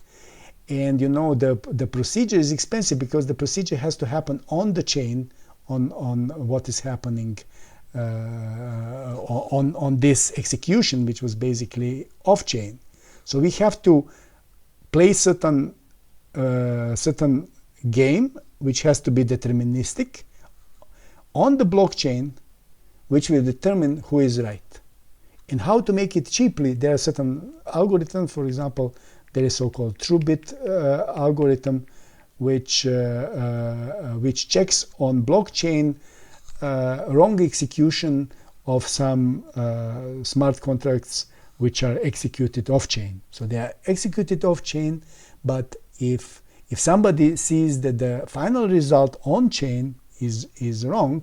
And you know, the procedure is expensive because the procedure has to happen on the chain, on what is happening on this execution, which was basically off chain. So we have to play certain game which has to be deterministic on the blockchain, which will determine who is right. And how to make it cheaply, there are certain algorithms. For example, there is so-called TrueBit algorithm, which checks on blockchain wrong execution of some smart contracts which are executed off-chain. So they are executed off-chain, but if somebody sees that the final result on-chain is wrong,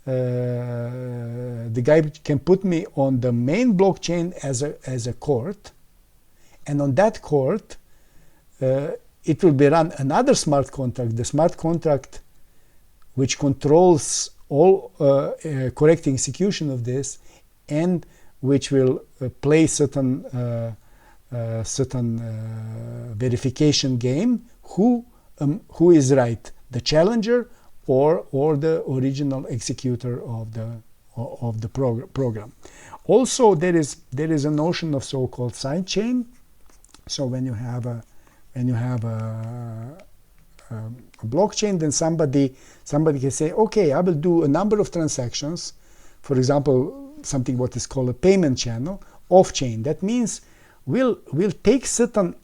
the guy can put me on the main blockchain as a court, and on that court it will be run another smart contract, the smart contract which controls all correct execution of this, and which will play certain verification game, who is right, the challenger or the original executor of the program. Also, there is a notion of so-called sidechain. So when you have a blockchain, then somebody can say, okay, I will do a number of transactions, for example, something what is called a payment channel off-chain. That means we'll take certain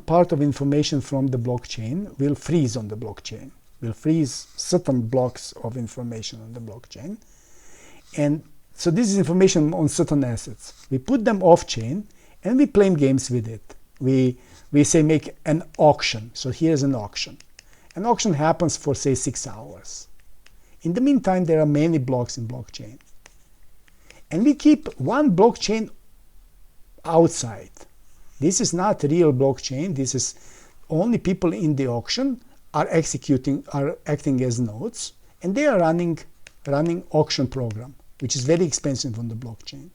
part of information from the blockchain, we'll freeze on the blockchain. We'll freeze certain blocks of information on the blockchain. And so this is information on certain assets. We put them off-chain and we play games with it. We say make an auction. So here's an auction. An auction happens for, say, 6 hours. In the meantime, there are many blocks in blockchain. And we keep one blockchain outside. This is not real blockchain. This is only people in the auction are acting as nodes, and they are running auction program, which is very expensive on the blockchain.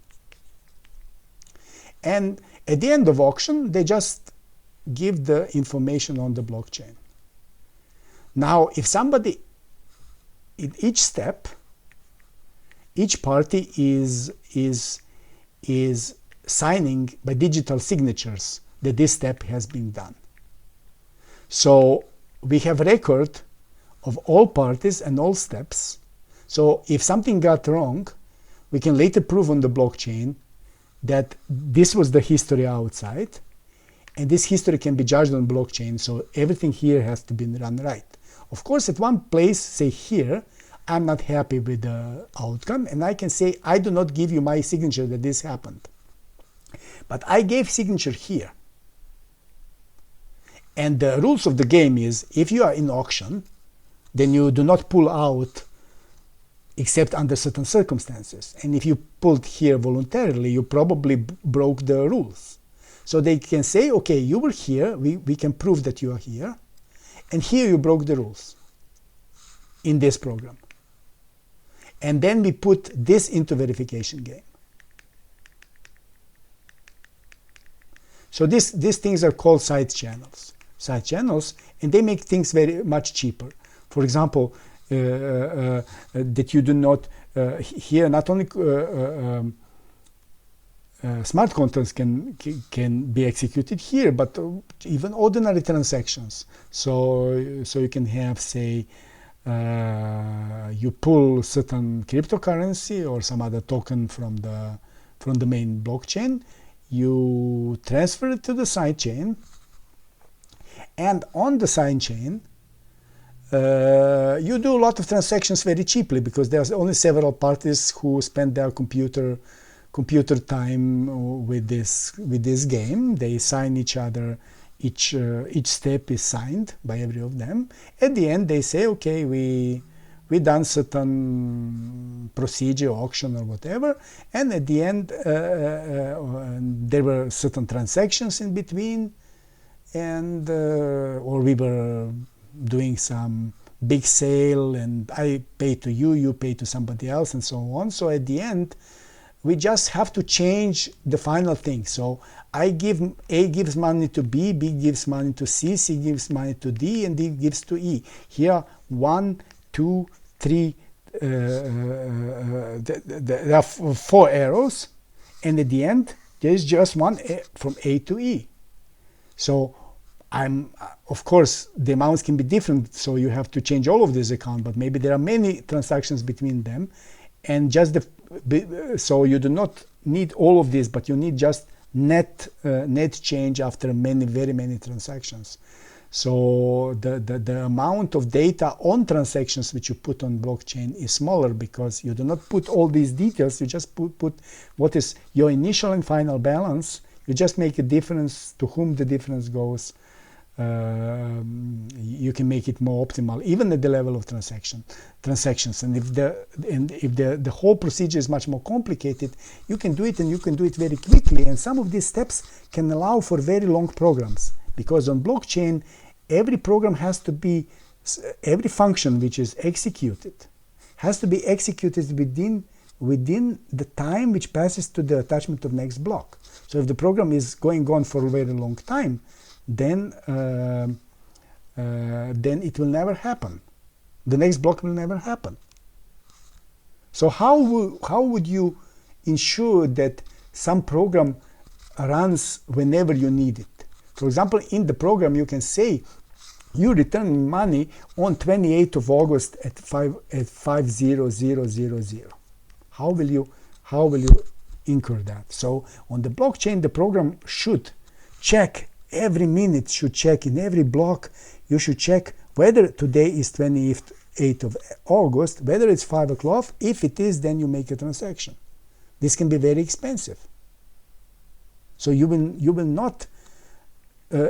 And at the end of auction, they just give the information on the blockchain. Now, if somebody, in each step, each party is signing by digital signatures that this step has been done. So we have record of all parties and all steps. So if something got wrong, we can later prove on the blockchain that this was the history outside, and this history can be judged on blockchain, so everything here has to be run right. Of course, at one place, say here, I'm not happy with the outcome, and I can say, I do not give you my signature that this happened. But I gave signature here. And the rules of the game is, if you are in auction, then you do not pull out except under certain circumstances. And if you pulled here voluntarily, you probably broke the rules. So they can say, okay, you were here, we can prove that you are here, and here you broke the rules in this program. And then we put this into verification game. So these things are called side channels. Side channels, and they make things very much cheaper. For example, that you do not, here not only smart contracts can be executed here, but even ordinary transactions. So you can have, say, you pull certain cryptocurrency or some other token from the main blockchain, you transfer it to the side chain, and on the side chain you do a lot of transactions very cheaply, because there's only several parties who spend their computer time with this game. They sign each other. Each step is signed by every of them. At the end, they say, okay, we done certain procedure, auction or whatever, and at the end there were certain transactions in between, and or we were doing some big sale, and I pay to you, you pay to somebody else, and so on. So at the end, we just have to change the final thing. So A gives money to B, B gives money to C, C gives money to D, and D gives to E. Here, 1, 2, 3, there are 4 arrows, and at the end, there is just one from A to E. So of course, the amounts can be different, so you have to change all of this account, but maybe there are many transactions between them, and just so you do not need all of this, but you need just net change after very many transactions. So the amount of data on transactions which you put on blockchain is smaller, because you do not put all these details, you just put what is your initial and final balance. You just make a difference to whom the difference goes. You can make it more optimal, even at the level of transactions. And if the whole procedure is much more complicated, you can do it, and you can do it very quickly. And some of these steps can allow for very long programs, because on blockchain, every program has to be, every function which is executed has to be executed within the time which passes to the attachment of next block. So if the program is going on for a very long time, then it will never happen. The next block will never happen. So how would you ensure that some program runs whenever you need it? For example, in the program you can say you return money on 28th of August at 5:00:00. How will you incur that? So on the blockchain, the program should check every minute, should check in every block. You should check whether today is 28th of August, whether it's 5 o'clock. If it is, then you make a transaction. This can be very expensive. So you will not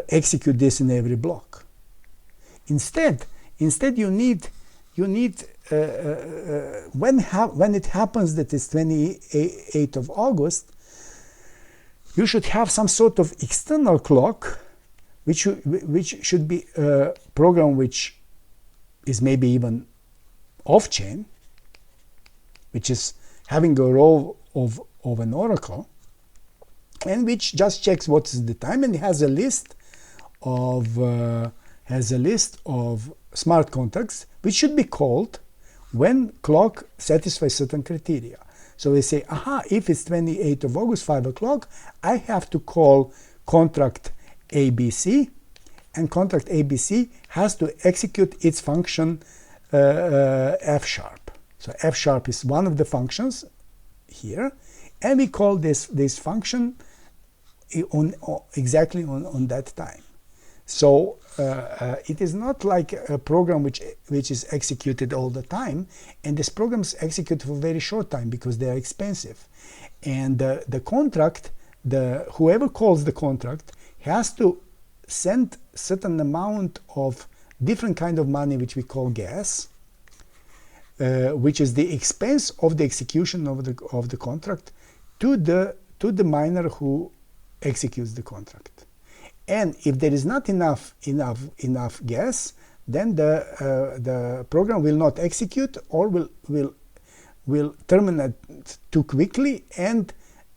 execute this in every block. Instead you need when it happens that it's 28th of August, you should have some sort of external clock, which should be a program which is maybe even off-chain, which is having a role of an oracle, and which just checks what is the time, and has a list of smart contracts which should be called when clock satisfies certain criteria. So we say, if it's 28th of August, 5 o'clock, I have to call contract ABC, and contract ABC has to execute its function F#. So F# is one of the functions here, and we call this function exactly on that time. So it is not like a program which is executed all the time, and these programs execute for a very short time because they are expensive. And the contract whoever calls the contract has to send certain amount of different kind of money, which we call gas, which is the expense of the execution of the contract, to the miner who executes the contract. And if there is not enough gas, then the program will not execute, or will terminate too quickly and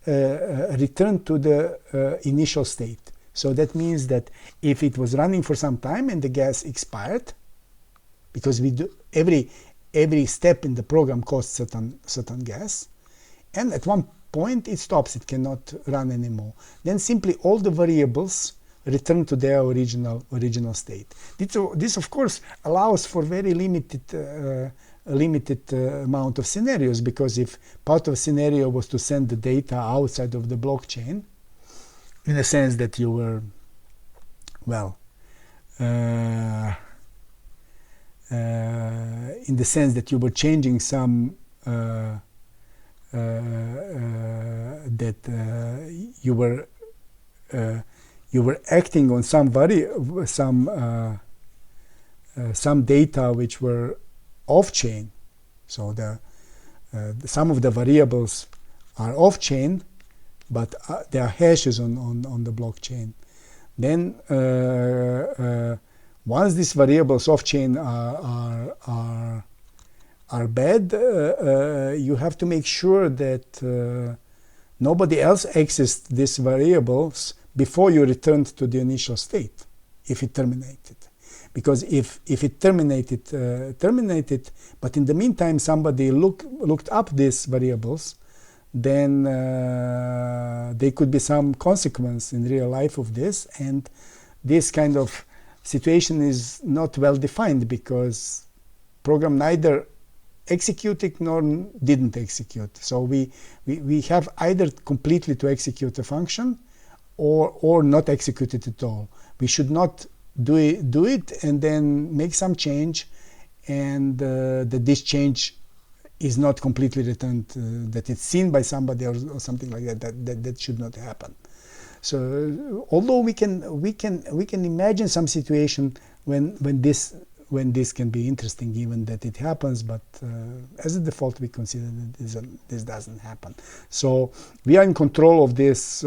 return to the initial state. So that means that if it was running for some time and the gas expired, because we do every step in the program costs certain gas, and at one point it stops, it cannot run anymore, then simply all the variables return to their original state. This of course allows for very limited amount of scenarios, because if part of a scenario was to send the data outside of the blockchain, in a sense that you were, well, in the sense that you were changing some that you were acting on some data which were off-chain. So some of the variables are off-chain, but there are hashes on the blockchain. Then once these variables off-chain are bad, you have to make sure that nobody else accessed these variables before you returned to the initial state, if it terminated. Because if it terminated, but in the meantime somebody looked up these variables, then there could be some consequence in real life of this, and this kind of situation is not well defined, because program neither executed nor didn't execute. So we have either completely to execute a function or not execute it at all. We should not do it and then make some change, and that this change is not completely returned, that it's seen by somebody or something like that. That should not happen. So although we can imagine some situation when this can be interesting, given that it happens, but as a default we consider that this doesn't happen. So we are in control of these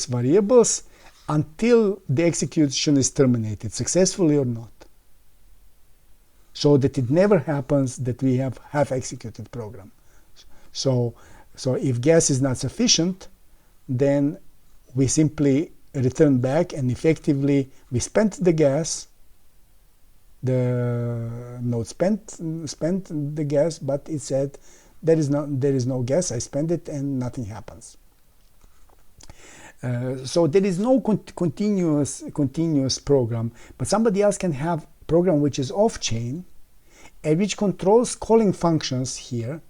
variables until the execution is terminated, successfully or not. So that it never happens that we have half-executed program. So if gas is not sufficient, then we simply return back, and effectively we spent the gas. The node spent the gas, but it said there is no gas. I spent it and nothing happens. So there is no continuous program, but somebody else can have program which is off-chain, and which controls calling functions here,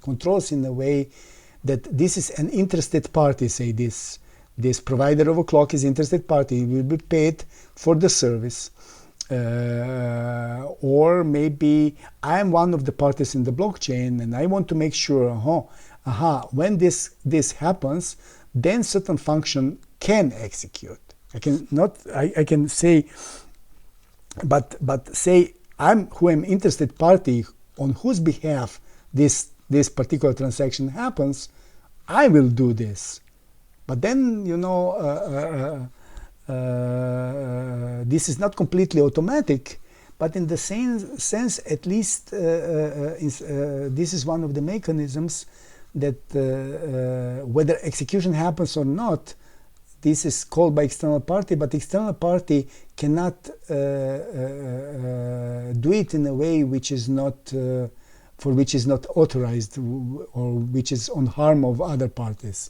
controls in a way that this is an interested party. Say this provider of a clock is interested party, will be paid for the service. Or maybe I am one of the parties in the blockchain, and I want to make sure, when this happens, then certain function can execute. I can say, but say I'm interested party on whose behalf this particular transaction happens, I will do this. But then, this is not completely automatic, but in the same sense, at least this is one of the mechanisms that whether execution happens or not, this is called by external party, but external party cannot do it in a way which is not which is not authorized, or which is on harm of other parties.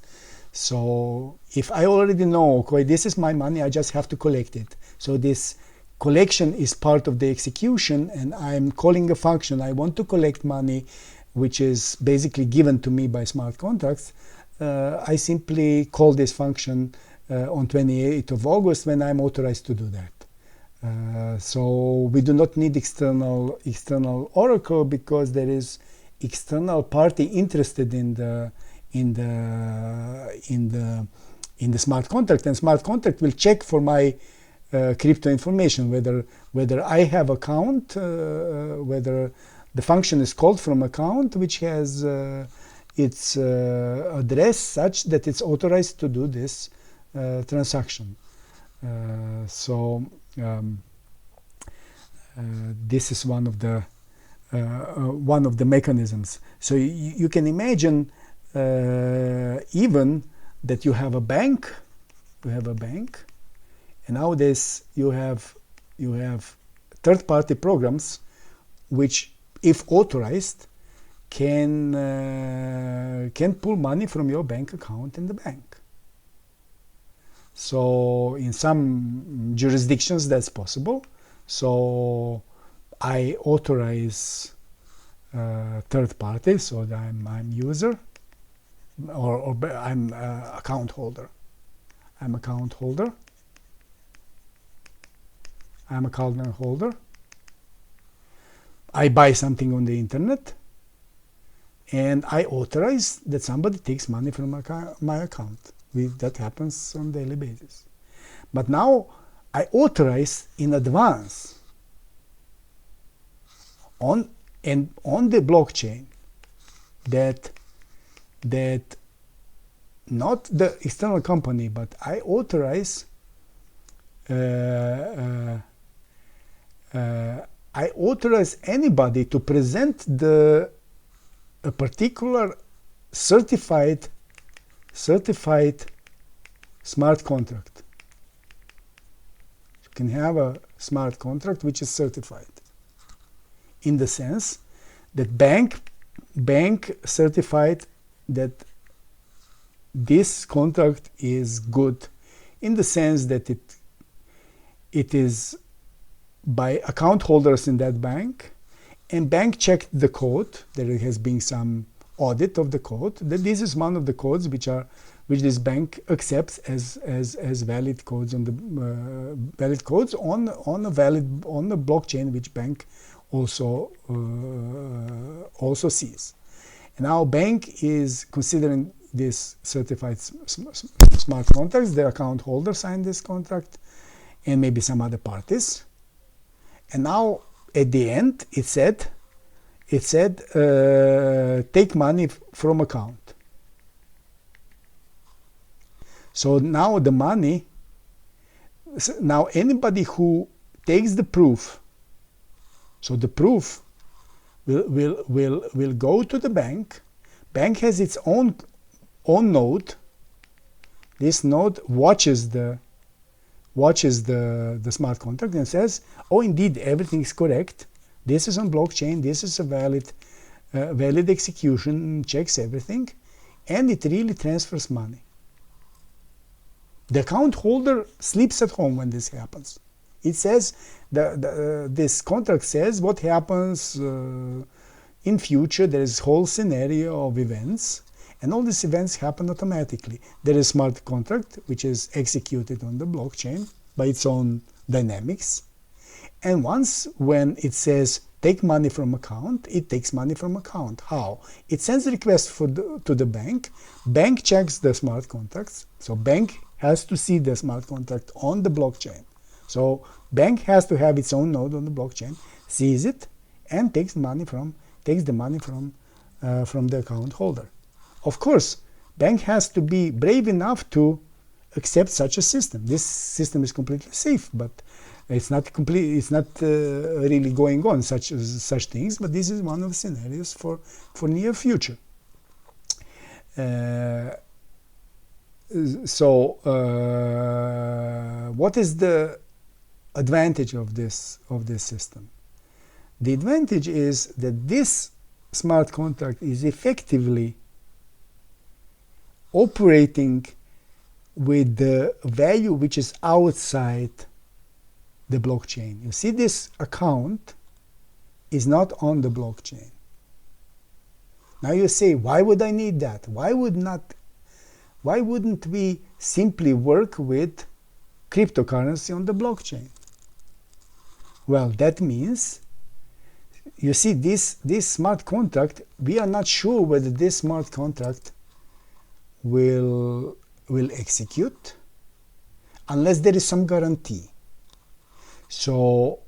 So if I already know, okay, this is my money, I just have to collect it. So this collection is part of the execution, and I'm calling a function. I want to collect money, which is basically given to me by smart contracts. I simply call this function on 28th of August when I'm authorized to do that. So we do not need external oracle, because there is external party interested in the in the smart contract, and smart contract will check for my crypto information, whether I have account, whether the function is called from account which has its address such that it's authorized to do this transaction. This is one of the mechanisms. So you can imagine even that you have a bank, and nowadays you have third-party programs which, if authorized, can pull money from your bank account in the bank. So in some jurisdictions that's possible. So I authorize third party, so that I'm user, or I'm account holder. I'm account holder. I buy something on the internet, and I authorize that somebody takes money from my account. That happens on a daily basis. But now I authorize in advance on the blockchain that not the external company, but I authorize anybody to present a particular certified smart contract. You can have a smart contract which is certified, in the sense that bank certified that this contract is good, in the sense that it is by account holders in that bank, and bank checked the code. There has been some audit of the code, that this is one of the codes which this bank accepts as valid codes on the on the blockchain, which bank also sees. And now bank is considering this certified smart contracts. The account holder signed this contract, and maybe some other parties. And now at the end it said take money from account. So now the money, now anybody who takes the proof, so the proof will go to the bank. Bank has its own node. This node watches the smart contract and says, oh, indeed, everything is correct. This is on blockchain. This is a valid execution, checks everything, and it really transfers money. The account holder sleeps at home when this happens. It says, this contract says what happens in future. There is a whole scenario of events, and all these events happen automatically. There is a smart contract which is executed on the blockchain by its own dynamics. And when it says take money from account, it takes money from account. How? It sends a request to the bank. Bank checks the smart contracts. So bank has to see the smart contract on the blockchain. So bank has to have its own node on the blockchain, sees it, and takes the money from the account holder. Of course, bank has to be brave enough to accept such a system. This system is completely safe, but it's not really going on such things. But this is one of the scenarios for near future. What is the advantage of this system? The advantage is that this smart contract is effectively operating with the value which is outside the blockchain. You see, this account is not on the blockchain. Now you say, why would I need that? Why wouldn't we simply work with cryptocurrency on the blockchain? Well, that means, you see, this smart contract, we are not sure whether this smart contract will will execute unless there is some guarantee. So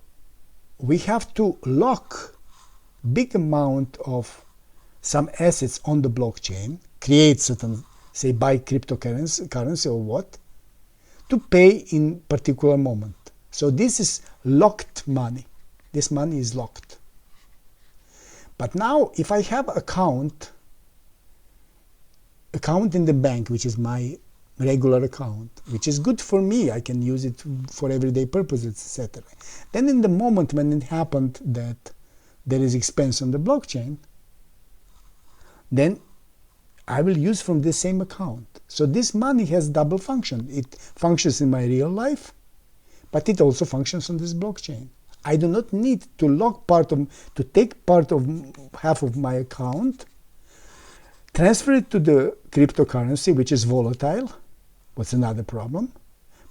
we have to lock big amount of some assets on the blockchain, create certain, say, buy cryptocurrency or what, to pay in particular moment. So this is locked money. This money is locked. But now if I have account in the bank, which is my regular account, which is good for me, I can use it for everyday purposes, etc. Then in the moment when it happened that there is expense on the blockchain, then I will use from the same account. So this money has double function. It functions in my real life, but it also functions on this blockchain. I do not need to take part of half of my account, transfer it to the cryptocurrency, which is volatile. What's another problem?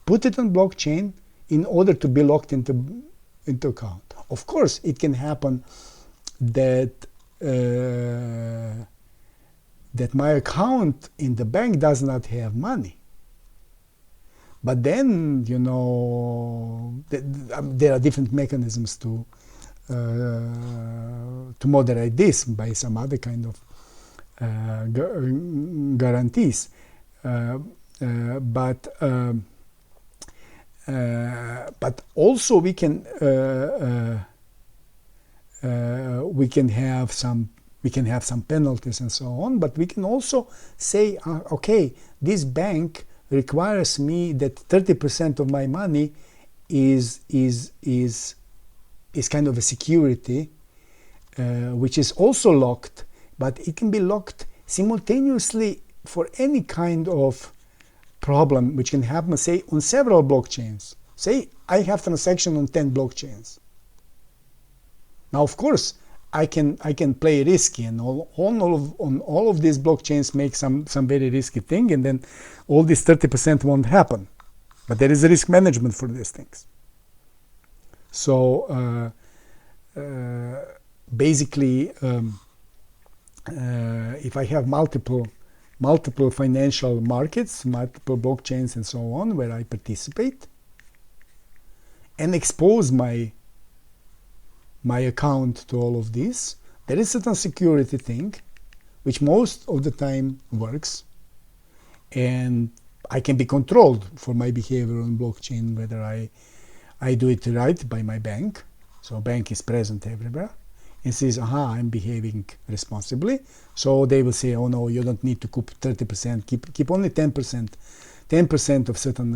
Put it on blockchain in order to be locked into account. Of course, it can happen that that my account in the bank does not have money. But then, you know, there are different mechanisms to moderate this by some other kind of guarantees. But also we can have some penalties and so on. But we can also say, okay, this bank requires me that 30% of my money is kind of a security, which is also locked, but it can be locked simultaneously for any kind of problem which can happen, say, on several blockchains. Say I have transaction on 10 blockchains. Now, of course, I can play risky, and on all of these blockchains make some very risky thing, and then all this 30% won't happen. But there is a risk management for these things. So basically, if I have multiple financial markets, multiple blockchains and so on, where I participate, and expose my account to all of this, there is certain security thing which most of the time works, and I can be controlled for my behavior on blockchain, whether I do it right by my bank. So bank is present everywhere and says, aha, I'm behaving responsibly. So they will say, oh no, you don't need to keep 30%, keep only 10% of certain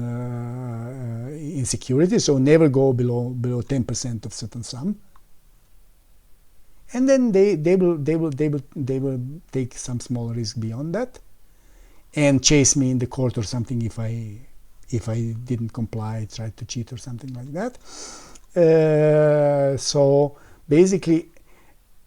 insecurity, so never go below 10% of certain sum. And then they will take some small risk beyond that and chase me in the court or something if I didn't comply, tried to cheat or something like that. So basically,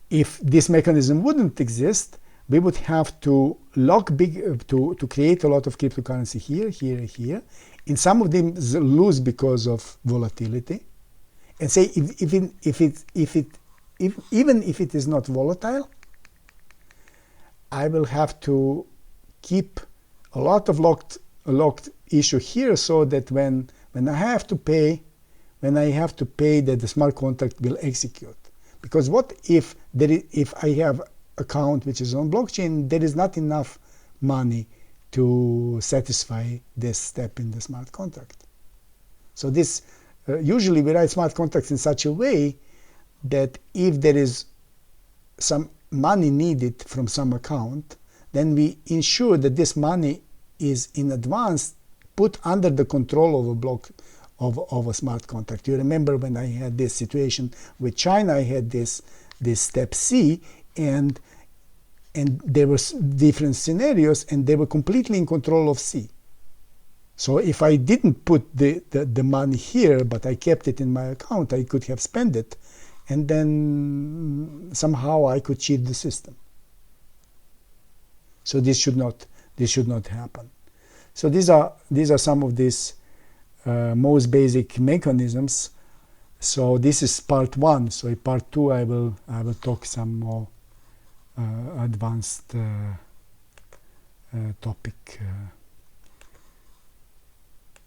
if this mechanism wouldn't exist, we would have to to create a lot of cryptocurrency here. In some of them lose because of volatility, and say even if it is not volatile, I will have to keep a lot of locked issue here, so that when I have to pay, that the smart contract will execute. Because what if I have account which is on blockchain, there is not enough money to satisfy this step in the smart contract. So this usually we write smart contracts in such a way that if there is some money needed from some account, then we ensure that this money is in advance put under the control of a block of a smart contract. You remember when I had this situation with China, I had this step C, and there were different scenarios, and they were completely in control of C. So if I didn't put the money here, but I kept it in my account, I could have spent it, and then somehow I could cheat the system. So this should not happen. So these are some of these most basic mechanisms. So this is part 1. So in part 2 I will talk some more advanced topic.